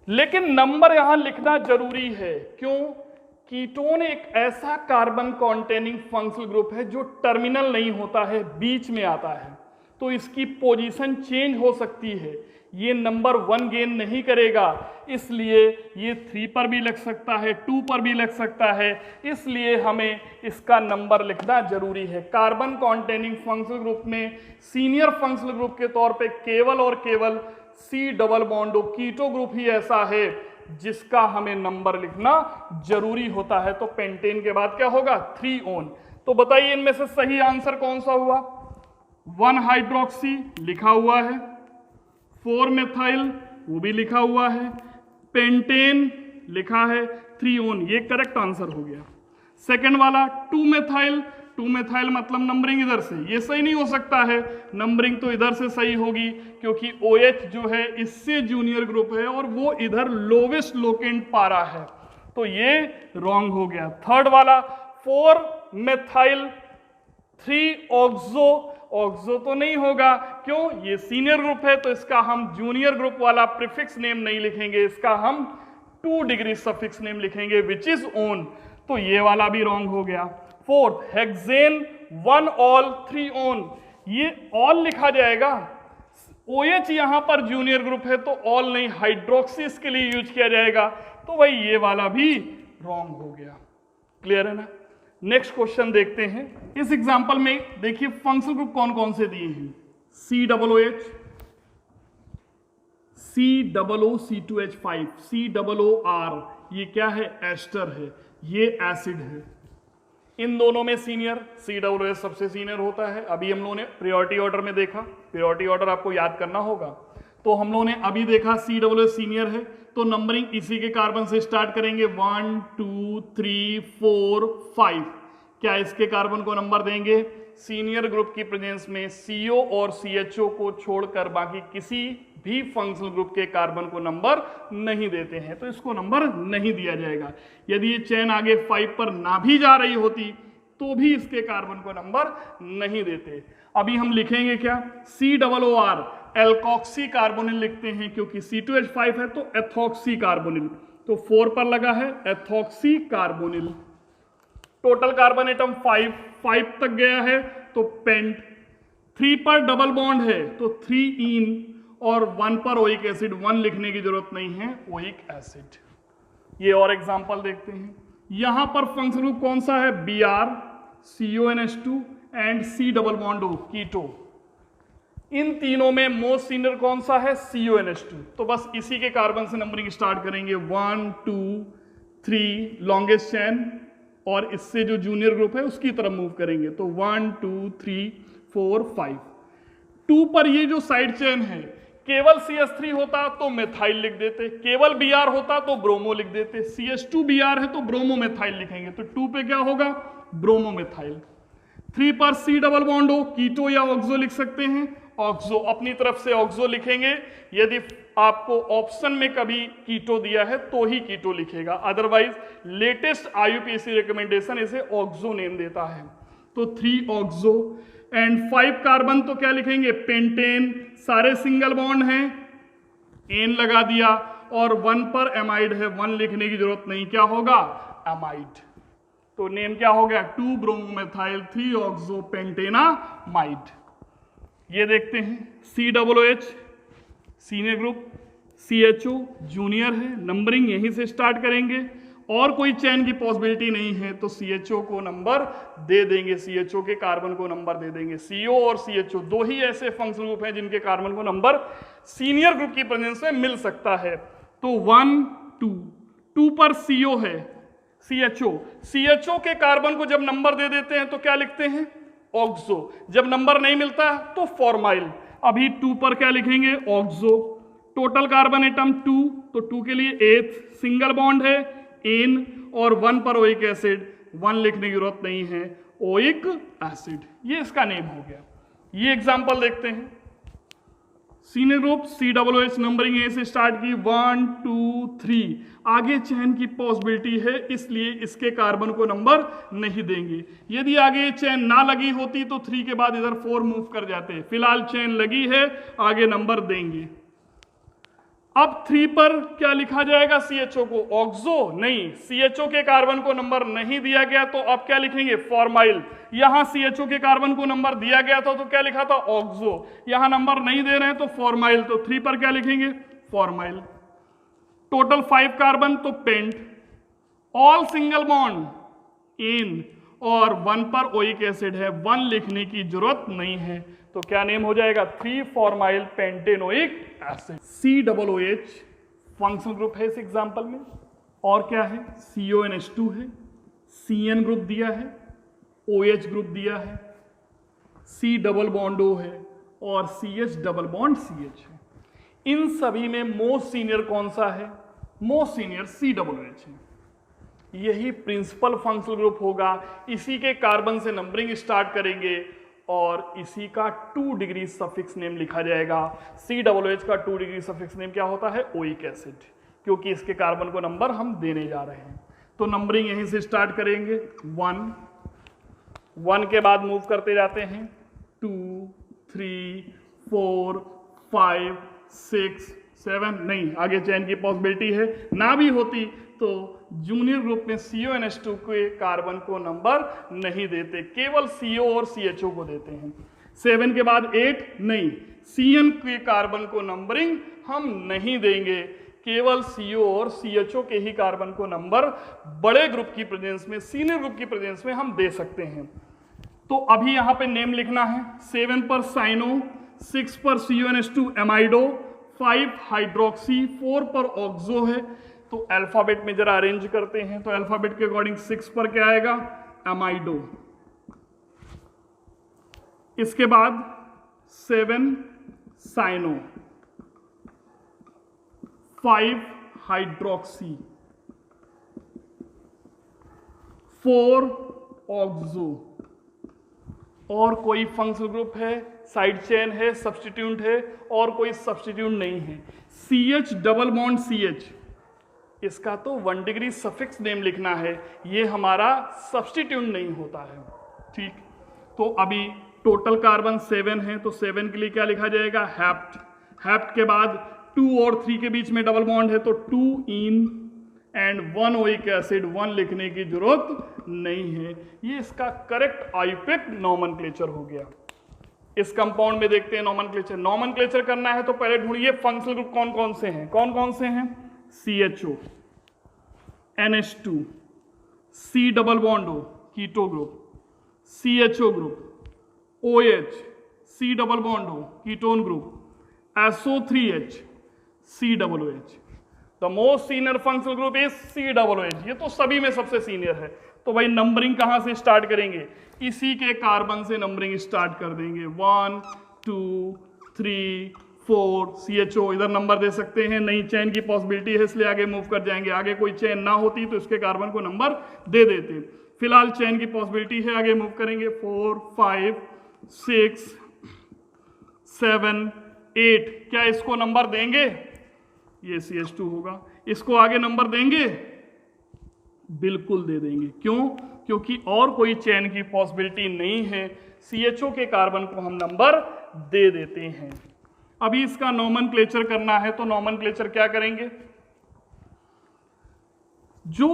लेकिन नंबर यहां लिखना जरूरी है, क्यों, कीटोन एक ऐसा कार्बन कॉन्टेनिंग फंक्शनल ग्रुप है जो टर्मिनल नहीं होता है, बीच में आता है, तो इसकी पोजीशन चेंज हो सकती है, ये नंबर 1 गेन नहीं करेगा, इसलिए ये 3 पर भी लग सकता है, 2 पर भी लग सकता है, इसलिए हमें इसका नंबर लिखना जरूरी है। कार्बन कॉन्टेनिंग फंक्शनल ग्रुप में सीनियर फंक्शनल ग्रुप के तौर पे केवल और केवल C डबल बॉन्डो कीटो ग्रुप ही ऐसा है जिसका हमें नंबर लिखना जरूरी होता है। तो पेंटेन के बाद क्या होगा, 3 ओन। तो बताइए इनमें से सही आंसर कौन सा हुआ, 1 हाइड्रोक्सी लिखा हुआ है, 4 मेथाइल वो भी लिखा हुआ है, पेंटेन लिखा है, 3 ओन, ये करेक्ट आंसर हो गया। सेकंड वाला 2 मेथाइल, 2 मेथाइल मतलब नंबरिंग इधर से, ये सही नहीं हो सकता है, नंबरिंग तो इधर से सही होगी, क्योंकि OH जो है इससे जूनियर ग्रुप है और वो इधर लोवेस्ट लोकेंट पा रहा है, तो ये रॉन्ग हो गया। थर्ड वाला 4 मेथाइल 3 ऑक्सो, ऑक्सो तो नहीं होगा, क्यों, ये सीनियर ग्रुप है, तो इसका हम जूनियर ग्रुप वाला प्रीफिक्स नेम नहीं लिखेंगे, इसका हम 2 डिग्री सफिक्स नेम लिखेंगे विच इज ओन, तो ये वाला भी रॉन्ग हो गया। फोर्थ हेक्सेन 1 ऑल 3 ओन, ये ऑल लिखा जाएगा, OH यहां पर जूनियर ग्रुप है तो ऑल नहीं, हाइड्रोक्सिस के लिए यूज किया जाएगा, तो भाई ये वाला भी रॉन्ग हो गया। क्लियर है ना। नेक्स्ट क्वेश्चन देखते हैं। इस एग्जांपल में देखिए फंक्शनल ग्रुप कौन कौन से दिए हैं, COOH, COOC2H5, COOR, ये क्या है, एस्टर है, ये एसिड है। इन दोनों में सीनियर COOH सबसे सीनियर होता है। अभी हम लोगों ने प्रायोरिटी ऑर्डर में देखा, प्रायोरिटी ऑर्डर आपको याद करना होगा, तो हम लोगों ने अभी देखा COOH सीनियर है, तो नंबरिंग इसी के कार्बन से स्टार्ट करेंगे 1 2 3 4 5। क्या इसके कार्बन को नंबर देंगे, सीनियर ग्रुप की प्रेजेंस में CO और CHO को छोड़कर बाकी किसी भी फंक्शनल ग्रुप के कार्बन को नंबर नहीं देते हैं, तो इसको नंबर नहीं दिया जाएगा। यदि ये चेन आगे 5 पर ना भी जा रही होती तो भी इसके कार्बन को नंबर नहीं देते। अभी हम लिखेंगे क्या, COOR एल्कोक्सी कार्बोनिल लिखते हैं, क्योंकि C2H5 है तो एथॉक्सी कार्बोनिल, तो 4 पर लगा है ethoxy carbonyl. Total carbon atom 5 तक गया है तो पेंट। 3 पर डबल बॉन्ड है तो 3 इन, और 1 पर ओइक एसिड, 1 लिखने की जरूरत नहीं है, ओइक एसिड। ये और एग्जांपल देखते हैं। यहां पर फंक्शनल ग्रुप कौन सा है, Br, CONH2 and C double bond O, कीटो। इन तीनों में मोस्ट सीनियर कौन सा है, CONH2। तो बस इसी के कार्बन से नंबरिंग स्टार्ट करेंगे, 1 2 3 लॉन्गेस्ट चेन, और इससे जो जूनियर ग्रुप है उसकी तरफ मूव करेंगे, तो 1 2 3 4 5। 2 पर ये जो साइड चेन है, केवल CH3 होता तो मेथाइल लिख देते, केवल Br होता तो ब्रोमो लिख देते। CH2Br है तो ब्रोमो मेथाइल लिखेंगे, तो 2 पे क्या होगा, ब्रोमो मेथाइल। 3 पर C डबल बॉन्ड O, कीटो या ऑक्सो लिख सकते हैं, ऑक्सो। अपनी तरफ से ऑक्सो लिखेंगे, यदि आपको ऑप्शन में कभी कीटो दिया है तो ही कीटो लिखेगा, अदरवाइज लेटेस्ट IUPAC रिकमेंडेशन इसे ऑक्सो नेम देता है। तो 3 ऑक्सो एंड 5 कार्बन, तो क्या लिखेंगे, पेंटेन। सारे सिंगल बॉन्ड हैं, एन लगा दिया, और 1 पर एमाइड है, 1 लिखने की जरूरत नहीं, क्या होगा, एमाइड। तो नेम क्या हो गया, 2 ब्रोमोमेथाइल 3 ऑक्सो पेंटेनामाइड। ये देखते हैं, COOH senior group, CHO junior है, नंबरिंग यहीं से स्टार्ट करेंगे, और कोई चेन की पॉसिबिलिटी नहीं है तो CHO को नंबर दे देंगे, CHO के कार्बन को नंबर दे देंगे। CO और CHO दो ही ऐसे फंक्शनल ग्रुप हैं जिनके कार्बन को नंबर सीनियर ग्रुप की प्रेजेंस में मिल सकता है। तो 1 2 पर CO है, CHO के कार्बन को जब नंबर दे देते हैं तो क्या लिखते हैं, ऑक्सो। जब नंबर नहीं मिलता तो फॉर्माइल। अभी 2 पर क्या लिखेंगे, ऑक्सो। टोटल कार्बन एटम 2, तो 2 के लिए 8 सिंगल बॉन्ड है, एन, और 1 पर ओइक एसिड, 1 लिखने की जरूरत नहीं है, ओइक एसिड। ये इसका नेम हो गया। ये एग्जांपल देखते हैं, सीनियर ग्रुप COOH नंबरिंग ए से स्टार्ट की, 1 2 3। आगे चेन की पॉसिबिलिटी है इसलिए इसके कार्बन को नंबर नहीं देंगे। यदि आगे चेन ना लगी होती तो 3 के बाद इधर 4 मूव कर जाते, फिलहाल चेन लगी है, आगे नंबर देंगे। अब 3 पर क्या लिखा जाएगा, CHO को, ऑक्सो नहीं, CHO के कार्बन को नंबर नहीं दिया गया तो अब क्या लिखेंगे, फॉर्माइल। यहां CHO के कार्बन को नंबर दिया गया था तो क्या लिखा था, ऑक्सो। यहां नंबर नहीं दे रहे हैं तो फॉर्माइल, तो 3 पर क्या लिखेंगे, फॉर्माइल। टोटल 5 कार्बन तो pent, all single bond ane, और 1 पर ओइक एसिड है, 1 लिखने की जरूरत नहीं है, तो क्या नेम हो जाएगा, 3 formyl pentanoic acid. COOH functional group है इस एग्जांपल में, और क्या है, CONH2 है, CN ग्रुप दिया है, OH ग्रुप दिया है, C डबल बॉन्ड O है, और CH डबल बॉन्ड CH है। इन सभी में मोस्ट सीनियर कौन सा है, मोस्ट सीनियर COOH है। यही प्रिंसिपल फंक्शनल ग्रुप होगा, इसी के कार्बन से नंबरिंग स्टार्ट करेंगे और इसी का 2 डिग्री सफिक्स नेम लिखा जाएगा। COOH का 2 डिग्री सफिक्स नेम क्या होता है, ओइक एसिड, क्योंकि इसके कार्बन को नंबर हम देने जा रहे हैं। तो नंबरिंग यहीं से स्टार्ट करेंगे, 1 के बाद मूव करते जाते हैं, 2 3 4 5 6 7, नहीं आगे चेन की पॉसिबिलिटी है, ना भी होती तो जूनियर ग्रुप में CONH2 के कार्बन को नंबर नहीं देते, केवल CO और CHO को देते हैं। 7 के बाद 8 नहीं, CN के कार्बन को नंबरिंग हम नहीं देंगे, केवल CO और CHO के ही कार्बन को नंबर बड़े ग्रुप की प्रेजेंस में, सीनियर ग्रुप की प्रेजेंस में हम दे सकते हैं। तो अभी यहां पे नेम लिखना है, 7 पर साइनो, 6 पर CONH2 एमाइडो, 5 हाइड्रोक्सी, 4 पर ऑक्सो है। तो अल्फाबेट में जरा अरेंज करते हैं, तो अल्फाबेट के अकॉर्डिंग 6 पर क्या आएगा, एमाइडो। इसके बाद 7 साइनो, 5 हाइड्रोक्सी, 4 ऑक्सो, और कोई फंक्शनल ग्रुप है, साइड चेन है, सब्स्टिट्यूट है, और कोई सब्स्टिट्यूट नहीं है। CH डबल बॉन्ड CH, इसका तो 1 डिग्री सफिक्स नेम लिखना है, ये हमारा सब्स्टिट्यूट नहीं होता है। ठीक, तो अभी टोटल कार्बन 7 है, तो 7 के लिए क्या लिखा जाएगा? हैप्ट। हैप्ट के बाद 2 और 3 के बीच में डबल बॉन्ड है, तो 2 इन एंड 1 ओइक एसिड, 1 लिखने की जरूरत नहीं है। ये इसका करेक्ट आईयूपैक नॉमेनक्लेचर हो गया। इस कंपाउंड में देखते हैं नॉमेनक्लेचर। नॉमेनक्लेचर करना है तो पहले ढूंढिए फंक्शनल ग्रुप कौन कौन से हैं। कौन कौन से हैं? CHO, NH2, C double bond O keto group, CHO group, OH, C double bond O ketone group, SO3H, C double OH। The most senior functional group is C double OH। ये तो सभी में सबसे सीनियर है। तो भाई numbering कहां से स्टार्ट करेंगे? इसी के कार्बन से नंबरिंग स्टार्ट कर देंगे। 1 2 3 4 CHO, इधर नंबर दे सकते हैं, नई चेन की पॉसिबिलिटी है इसलिए आगे मूव कर जाएंगे। आगे कोई चेन ना होती तो इसके कार्बन को नंबर दे देते। फिलहाल चेन की पॉसिबिलिटी है, आगे मूव करेंगे। 4 5 6 7 8, क्या इसको नंबर देंगे? ये CH2 होगा। इसको आगे नंबर देंगे? बिल्कुल दे देंगे। क्यों? क्योंकि और कोई चेन की पॉसिबिलिटी नहीं है, CHO के कार्बन को हम नंबर दे देते हैं। अभी इसका नॉमेनक्लेचर करना है, तो नॉमेनक्लेचर क्या करेंगे? जो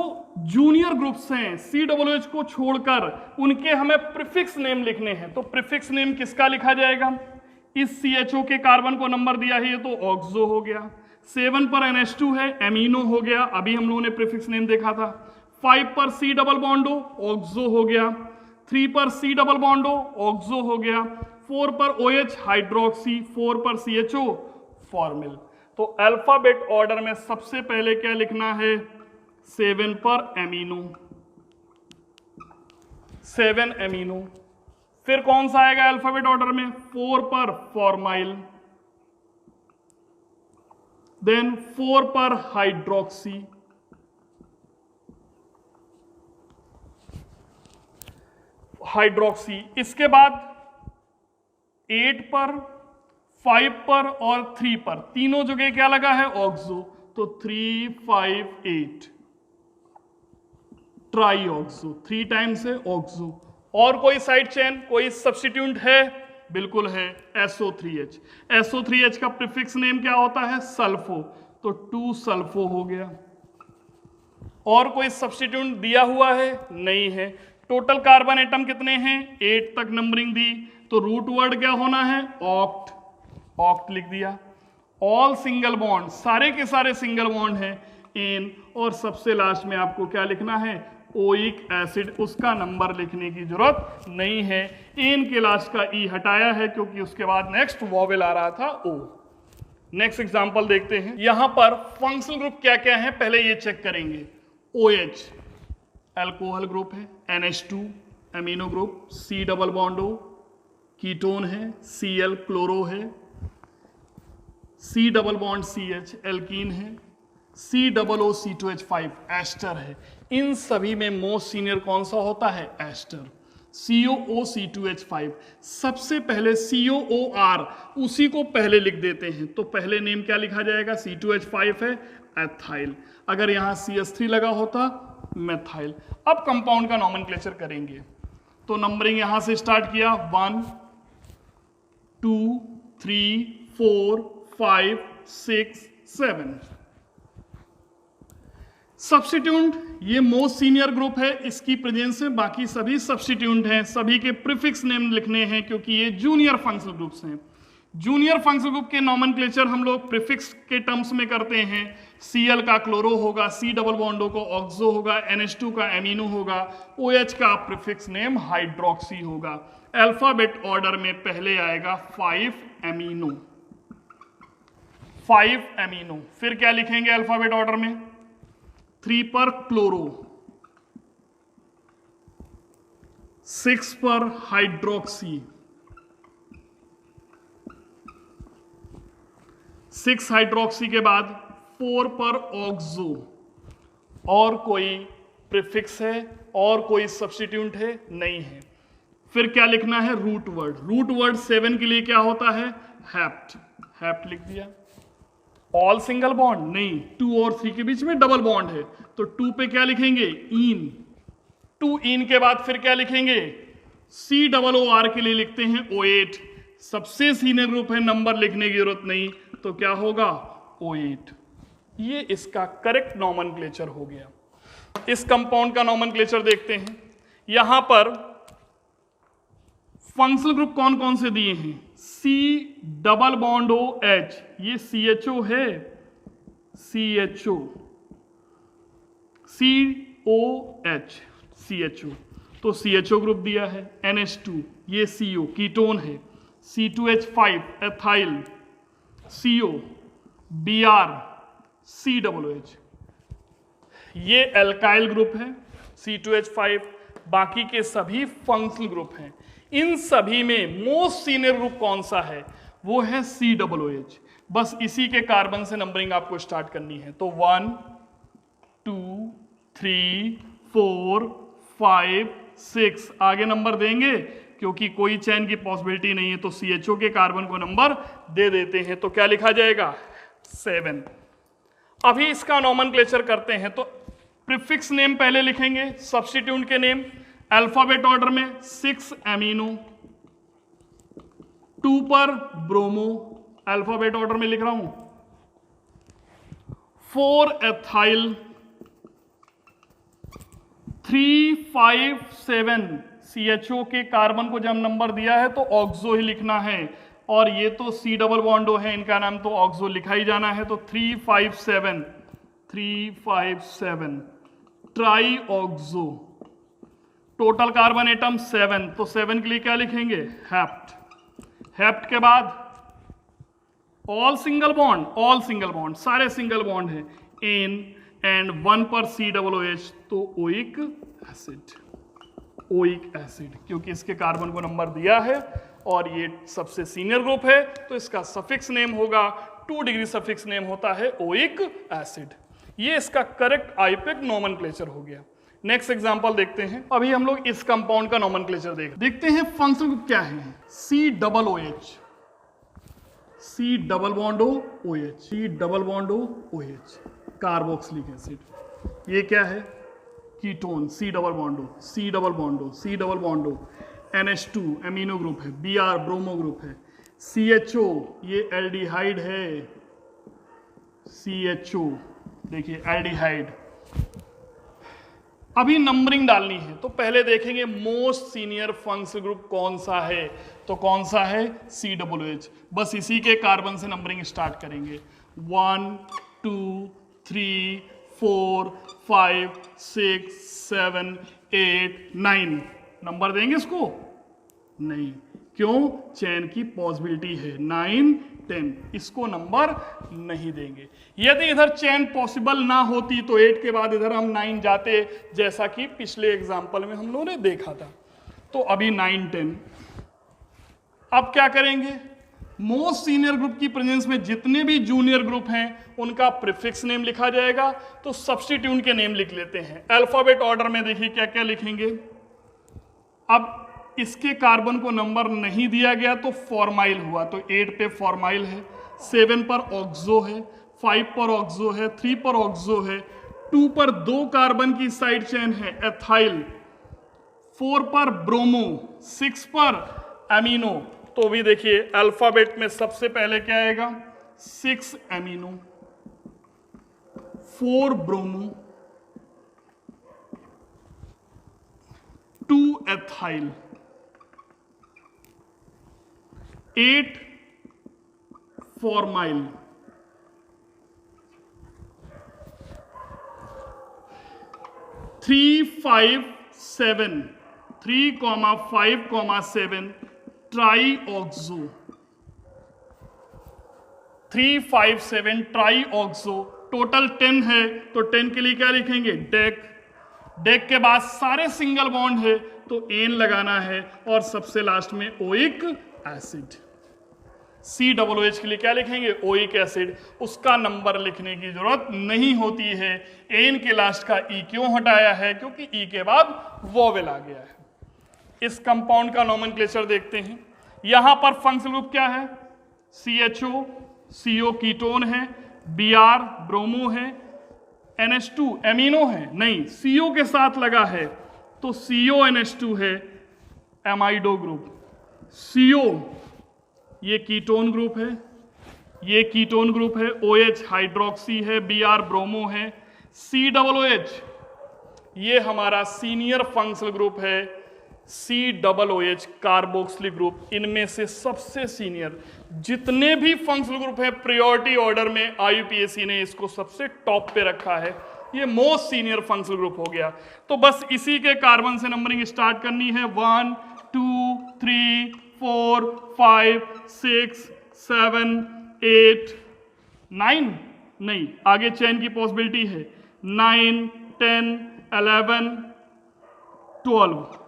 जूनियर ग्रुप्स हैं COOH को छोड़कर उनके हमें प्रीफिक्स नेम लिखने हैं। तो प्रीफिक्स नेम किसका लिखा जाएगा? इस CHO के कार्बन को नंबर दिया है, ये तो ऑक्सो हो गया। 7 पर NH2 है, एमिनो हो गया, अभी हम लोगों ने प्रीफिक्स नेम देखा था। 5 पर C double bond O, oxo हो गया। 3 पर C double bond O, oxo हो गया। 4 पर OH हाइड्रोक्सी, 4 पर CHO फॉर्मिल। तो अल्फाबेट ऑर्डर में सबसे पहले क्या लिखना है? 7 पर एमिनो, 7 एमिनो। फिर कौन सा आएगा अल्फाबेट ऑर्डर में? 4 पर फॉर्माइल, देन 4 पर हाइड्रोक्सी, इसके बाद 8 पर, 5 पर और 3 पर, तीनों जगह क्या लगा है? ऑक्सो। तो 3 5 8 ट्राई ऑक्सो, 3 टाइम्स है ऑक्सो। और कोई साइड चेन, कोई सब्स्टिट्यूट है? बिल्कुल है, SO3H। SO3H का प्रीफिक्स नेम क्या होता है? सल्फो, तो 2 सल्फो हो गया। और कोई सब्स्टिट्यूट दिया हुआ है? नहीं है। टोटल कार्बन एटम कितने हैं? 8 तक नंबरिंग दी, तो रूट वर्ड क्या होना है? ऑक्ट, ऑक्ट लिख दिया। ऑल सिंगल बॉन्ड, सारे के सारे सिंगल बॉन्ड हैं इन, और सबसे लास्ट में आपको क्या लिखना है? ओइक एसिड, उसका नंबर लिखने की जरूरत नहीं है। इन के लास्ट का ई हटाया है क्योंकि उसके बाद नेक्स्ट वॉवेल आ रहा था ओ। नेक्स्ट एग्जांपल देखते हैं। यहां पर फंक्शनल ग्रुप क्या क्या है पहले ये चेक करेंगे। OH अल्कोहल ग्रुप है, NH2 amino group, C double bond O ketone है, Cl क्लोरो है, C double bond CH alkene है, C double O C2H5 ester है। इन सभी में मोस्ट सीनियर कौन सा होता है? एस्टर। COO C2H5, सबसे पहले COOR, उसी को पहले लिख देते हैं। तो पहले नेम क्या लिखा जाएगा? C2H5 है, एथाइल। अगर यहां CH3 लगा होता, मेथाइल। अब कंपाउंड का नॉमेनक्लेचर करेंगे। तो नंबरिंग यहां से स्टार्ट किया, 1 2 3 4 5 6 7। सब्स्टिट्यूट, ये मोस्ट सीनियर ग्रुप है, इसकी प्रेजेंस में बाकी सभी सब्स्टिट्यूट हैं। सभी के प्रीफिक्स नेम लिखने हैं क्योंकि ये जूनियर फंक्शनल ग्रुप्स हैं। जूनियर फंक्शनल ग्रुप के नॉमेनक्लेचर हम लोग प्रीफिक्स के टर्म्स में करते हैं। Cl का क्लोरो होगा, C डबल बॉन्ड O को ऑक्सो होगा, NH2 का एमिनो होगा, OH का प्रीफिक्स नेम हाइड्रोक्सी होगा। अल्फाबेट ऑर्डर में पहले आएगा 5 एमिनो, 5 एमिनो। फिर क्या लिखेंगे अल्फाबेट ऑर्डर में? 3 पर क्लोरो, 6 पर हाइड्रोक्सी, 6 हाइड्रोक्सी के बाद 4 पर ऑक्सो। और कोई प्रीफिक्स है और कोई सब्स्टिट्यूट है? नहीं है। फिर क्या लिखना है, रूट वर्ड। रूट वर्ड 7 के लिए क्या होता है, हैप्ट। हैप्ट लिख दिया। ऑल सिंगल बॉन्ड नहीं, 2 और 3 के बीच में डबल बॉन्ड है, तो 2 पे क्या लिखेंगे, इन। 2 इन के बाद फिर क्या लिखेंगे, COOR के लिए लिखते हैं O8। सबसे सीनियर ग्रुप है, नंबर लिखने की जरूरत नहीं, तो क्या होगा, O8। ये इसका करेक्ट नॉमेनक्लेचर हो गया। इस कंपाउंड का नॉमेनक्लेचर देखते हैं। यहां पर फंक्शनल ग्रुप कौन कौन से दिए हैं, C+OH, ये CHO है, CHO, COH, CHO, तो CHO ग्रुप दिया है। NH2, ये CO कीटोन है। C2H5 ethyl, CO, Br, COOH, ये एल्काइल ग्रुप है, C2H5। बाकी के सभी फंक्शनल ग्रुप हैं। इन सभी में मोस्ट सीनियर ग्रुप कौन सा है, वो है COOH। बस इसी के कार्बन से नंबरिंग आपको स्टार्ट करनी है। तो 1 2 3 4 5 6 आगे नंबर देंगे, क्योंकि कोई चैन की पॉसिबिलिटी नहीं है, तो CHO के कार्बन को नंबर दे देते हैं। तो क्या लिखा जाएगा, 7। अभी इसका नॉमेनक्लेचर करते हैं। तो प्रीफिक्स नेम पहले लिखेंगे, सब्स्टिट्यूट के नेम अल्फाबेट ऑर्डर में। 6 एमिनो, 2 पर ब्रोमो, अल्फाबेट ऑर्डर में लिख रहा हूं। 4 एथाइल, 3 5 7 CHO के कार्बन को जब नंबर दिया है तो ऑक्सो ही लिखना है, और ये तो C डबल बॉन्डो है, इनका नाम तो ऑक्सो लिखा ही जाना है। तो 3 5 7 try oxo, total carbon atom 7, तो 7 के लिए क्या लिखेंगे, हैप्ट। हैप्ट के बाद ऑल सिंगल बॉन्ड, सारे सिंगल बॉन्ड है, एन एंड 1 पर COOH, तो ओइक एसिड, क्योंकि इसके कार्बन को नंबर दिया है और ये सबसे सीनियर ग्रुप है, तो इसका सफिक्स नेम होगा 2 डिग्री सफिक्स नेम होता है ओइक एसिड। ये इसका करेक्ट आईपेक नॉमेनक्लेचर हो गया। नेक्स्ट एग्जांपल देखते हैं। अभी हम लोग इस कंपाउंड का नॉमेनक्लेचर देखते हैं। फंक्शनल ग्रुप क्या है, COOH, C double bond OH, carboxylic acid. ये क्या है, ketone, C double bond O, NH2 amino group है, Br ब्रोमो ग्रुप है, CHO ये एल्डिहाइड है, CHO देखिए एल्डिहाइड। अभी नंबरिंग डालनी है, तो पहले देखेंगे मोस्ट सीनियर फंक्शनल ग्रुप कौन सा है, तो कौन सा है, COOH। बस इसी के कार्बन से नंबरिंग स्टार्ट करेंगे। 1 2 3 4 5 6 7 8 9 नंबर देंगे इसको, नहीं, क्यों, चैन की पॉसिबिलिटी है, 9 10, इसको नंबर नहीं देंगे। यदि इधर चैन पॉसिबल ना होती तो 8 के बाद इधर हम 9 जाते, जैसा कि पिछले एग्जांपल में हम लोगों ने देखा था। तो अभी 9 10। अब क्या करेंगे, मोस्ट सीनियर ग्रुप की प्रेजेंस में जितने भी जूनियर ग्रुप हैं उनका प्रीफिक्स नेम लिखा जाएगा। तो सब्स्टिट्यूट के नेम लिख लेते हैं। अल्फाबेट ऑर्डर में देखिए क्या क्या लिखेंगे। अब इसके कार्बन को नंबर नहीं दिया गया तो फॉर्माइल हुआ, तो 8 पे फॉर्माइल है, 7 पर ऑक्सो है, 5 पर ऑक्सो है, 3 पर ऑक्सो है, 2 पर 2 कार्बन की साइड चेन है एथाइल, 4 पर ब्रोमो, 6 पर एमिनो। तो भी देखिए अल्फाबेट में सबसे पहले क्या आएगा, 6 amino, 4 bromo, 2 ethyl, 8 formyl, 3 5 7 3,5,7 try oxo, 3 5 7 try oxo. Total 10 है, तो 10 के लिए क्या लिखेंगे, डेक। डेक के बाद सारे सिंगल बॉन्ड है तो एन लगाना है, और सबसे लास्ट में ओइक एसिड। COOH के लिए क्या लिखेंगे, ओइक एसिड। उसका नंबर लिखने की जरूरत नहीं होती है। एन के लास्ट का ई क्यों हटाया है, क्योंकि ई के बाद वोवेल आ गया है। इस कंपाउंड का नोमेनक्लेचर देखते हैं। यहां पर फंक्शनल ग्रुप क्या है? CHO, CO कीटोन है, Br ब्रोमो है, NH2 एमिनो है, नहीं CO के साथ लगा है तो CONH2 है, एमाइडो ग्रुप। CO ये कीटोन ग्रुप है, ये कीटोन ग्रुप है, OH हाइड्रोक्सी है, Br ब्रोमो है, COOH ये हमारा सीनियर फंक्शनल ग्रुप है, COOH कार्बोक्सिलिक ग्रुप। इनमें से सबसे सीनियर जितने भी फंक्शनल ग्रुप है प्रायोरिटी ऑर्डर में IUPAC ने इसको सबसे टॉप पे रखा है, ये मोस्ट सीनियर फंक्शनल ग्रुप हो गया। तो बस इसी के कार्बन से नंबरिंग स्टार्ट करनी है, 1 2 3 4 5 6 7 8 9, नहीं आगे चेन की पॉसिबिलिटी है, 9 10 11 12,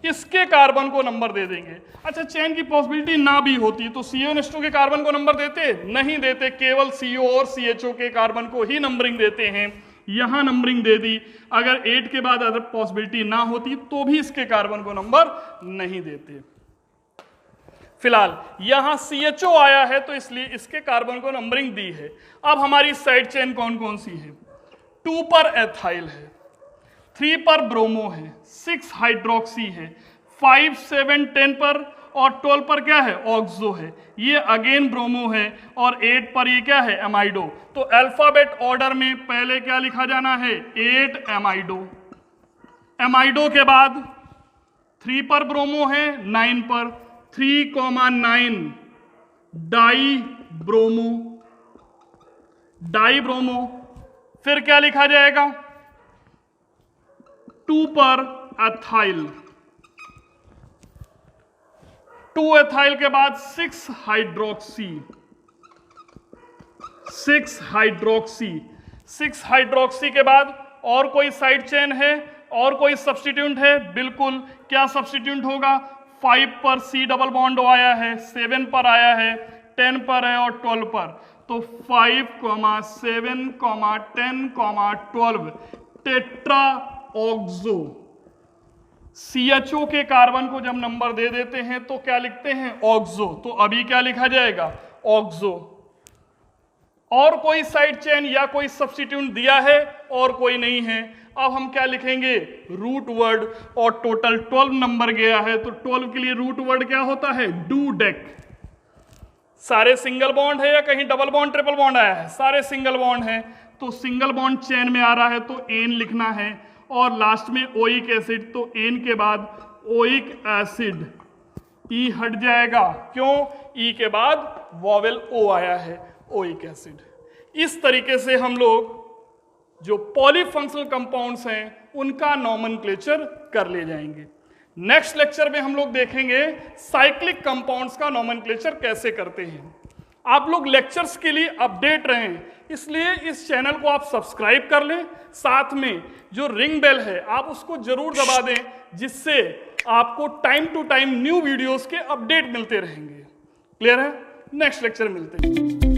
इसके कार्बन को नंबर दे देंगे। अच्छा, चेन की पॉसिबिलिटी ना भी होती तो CONH2 के कार्बन को नंबर देते? नहीं देते, केवल CO और CHO के कार्बन को ही नंबरिंग देते हैं। यहां नंबरिंग दे दी। अगर 8 के बाद अदर पॉसिबिलिटी ना होती तो भी इसके कार्बन को नंबर नहीं देते। फिलहाल यहां CHO आया है तो इसलिए इसके कार्बन को नंबरिंग दी है। अब हमारी साइड चेन कौन कौन सी है? 2 पर एथाइल है, 3 पर ब्रोमो है, 6 हाइड्रोक्सी है, 5 7 10 पर और 12 पर क्या है? ऑक्सो है, ये अगेन ब्रोमो है, और 8 पर ये क्या है? एमाइडो। तो अल्फाबेट ऑर्डर में पहले क्या लिखा जाना है? 8 एमाइडो। एमाइडो के बाद 3 पर ब्रोमो है, 9 पर 3,9 डाई ब्रोमो। डाई ब्रोमो फिर क्या लिखा जाएगा? 2 पर एथाइल, 2 एथाइल के बाद 6 हाइड्रोक्सी, 6 हाइड्रोक्सी, 6 हाइड्रोक्सी के बाद और कोई साइड चेन है और कोई सब्स्टिट्यूट है? बिल्कुल। क्या सब्स्टिट्यूट होगा? 5 पर C डबल बॉन्ड आया है, 7 पर आया है, 10 पर है और 12 पर। तो 5, 7, 10, 12 टेट्रा ऑक्सो। CHO के कार्बन को जब नंबर दे देते हैं तो क्या लिखते हैं? ऑक्सो। तो अभी क्या लिखा जाएगा? ऑक्सो। और कोई साइड चेन या कोई सब्स्टिट्यूट दिया है और कोई नहीं है। अब हम क्या लिखेंगे? रूट वर्ड, और टोटल 12 नंबर गया है तो 12 के लिए रूट वर्ड क्या होता है? डूडेक। सारे सिंगल बॉन्ड है या कहीं डबल बॉन्ड ट्रिपल बॉन्ड आया है? सारे सिंगल बॉन्ड है, तो सिंगल बॉन्ड चेन में आ रहा है तो एन लिखना है, और लास्ट में ओइक एसिड, तो एन के बाद ओइक एसिड, ई हट जाएगा। क्यों? ई के बाद वॉवेल ओ आया है, ओइक एसिड। इस तरीके से हम लोग जो पॉलीफंक्शनल कंपाउंड्स हैं उनका नोमेनक्लेचर कर ले जाएंगे। नेक्स्ट लेक्चर में हम लोग देखेंगे साइक्लिक कंपाउंड्स का नोमेनक्लेचर कैसे करते हैं। आप लोग लेक्चर्स के लिए अपडेट रहें, इसलिए इस चैनल को आप सब्सक्राइब कर लें, साथ में जो रिंग बेल है आप उसको जरूर दबा दें, जिससे आपको time to time new videos के अपडेट मिलते रहेंगे। क्लियर है? नेक्स्ट लेक्चर मिलते हैं।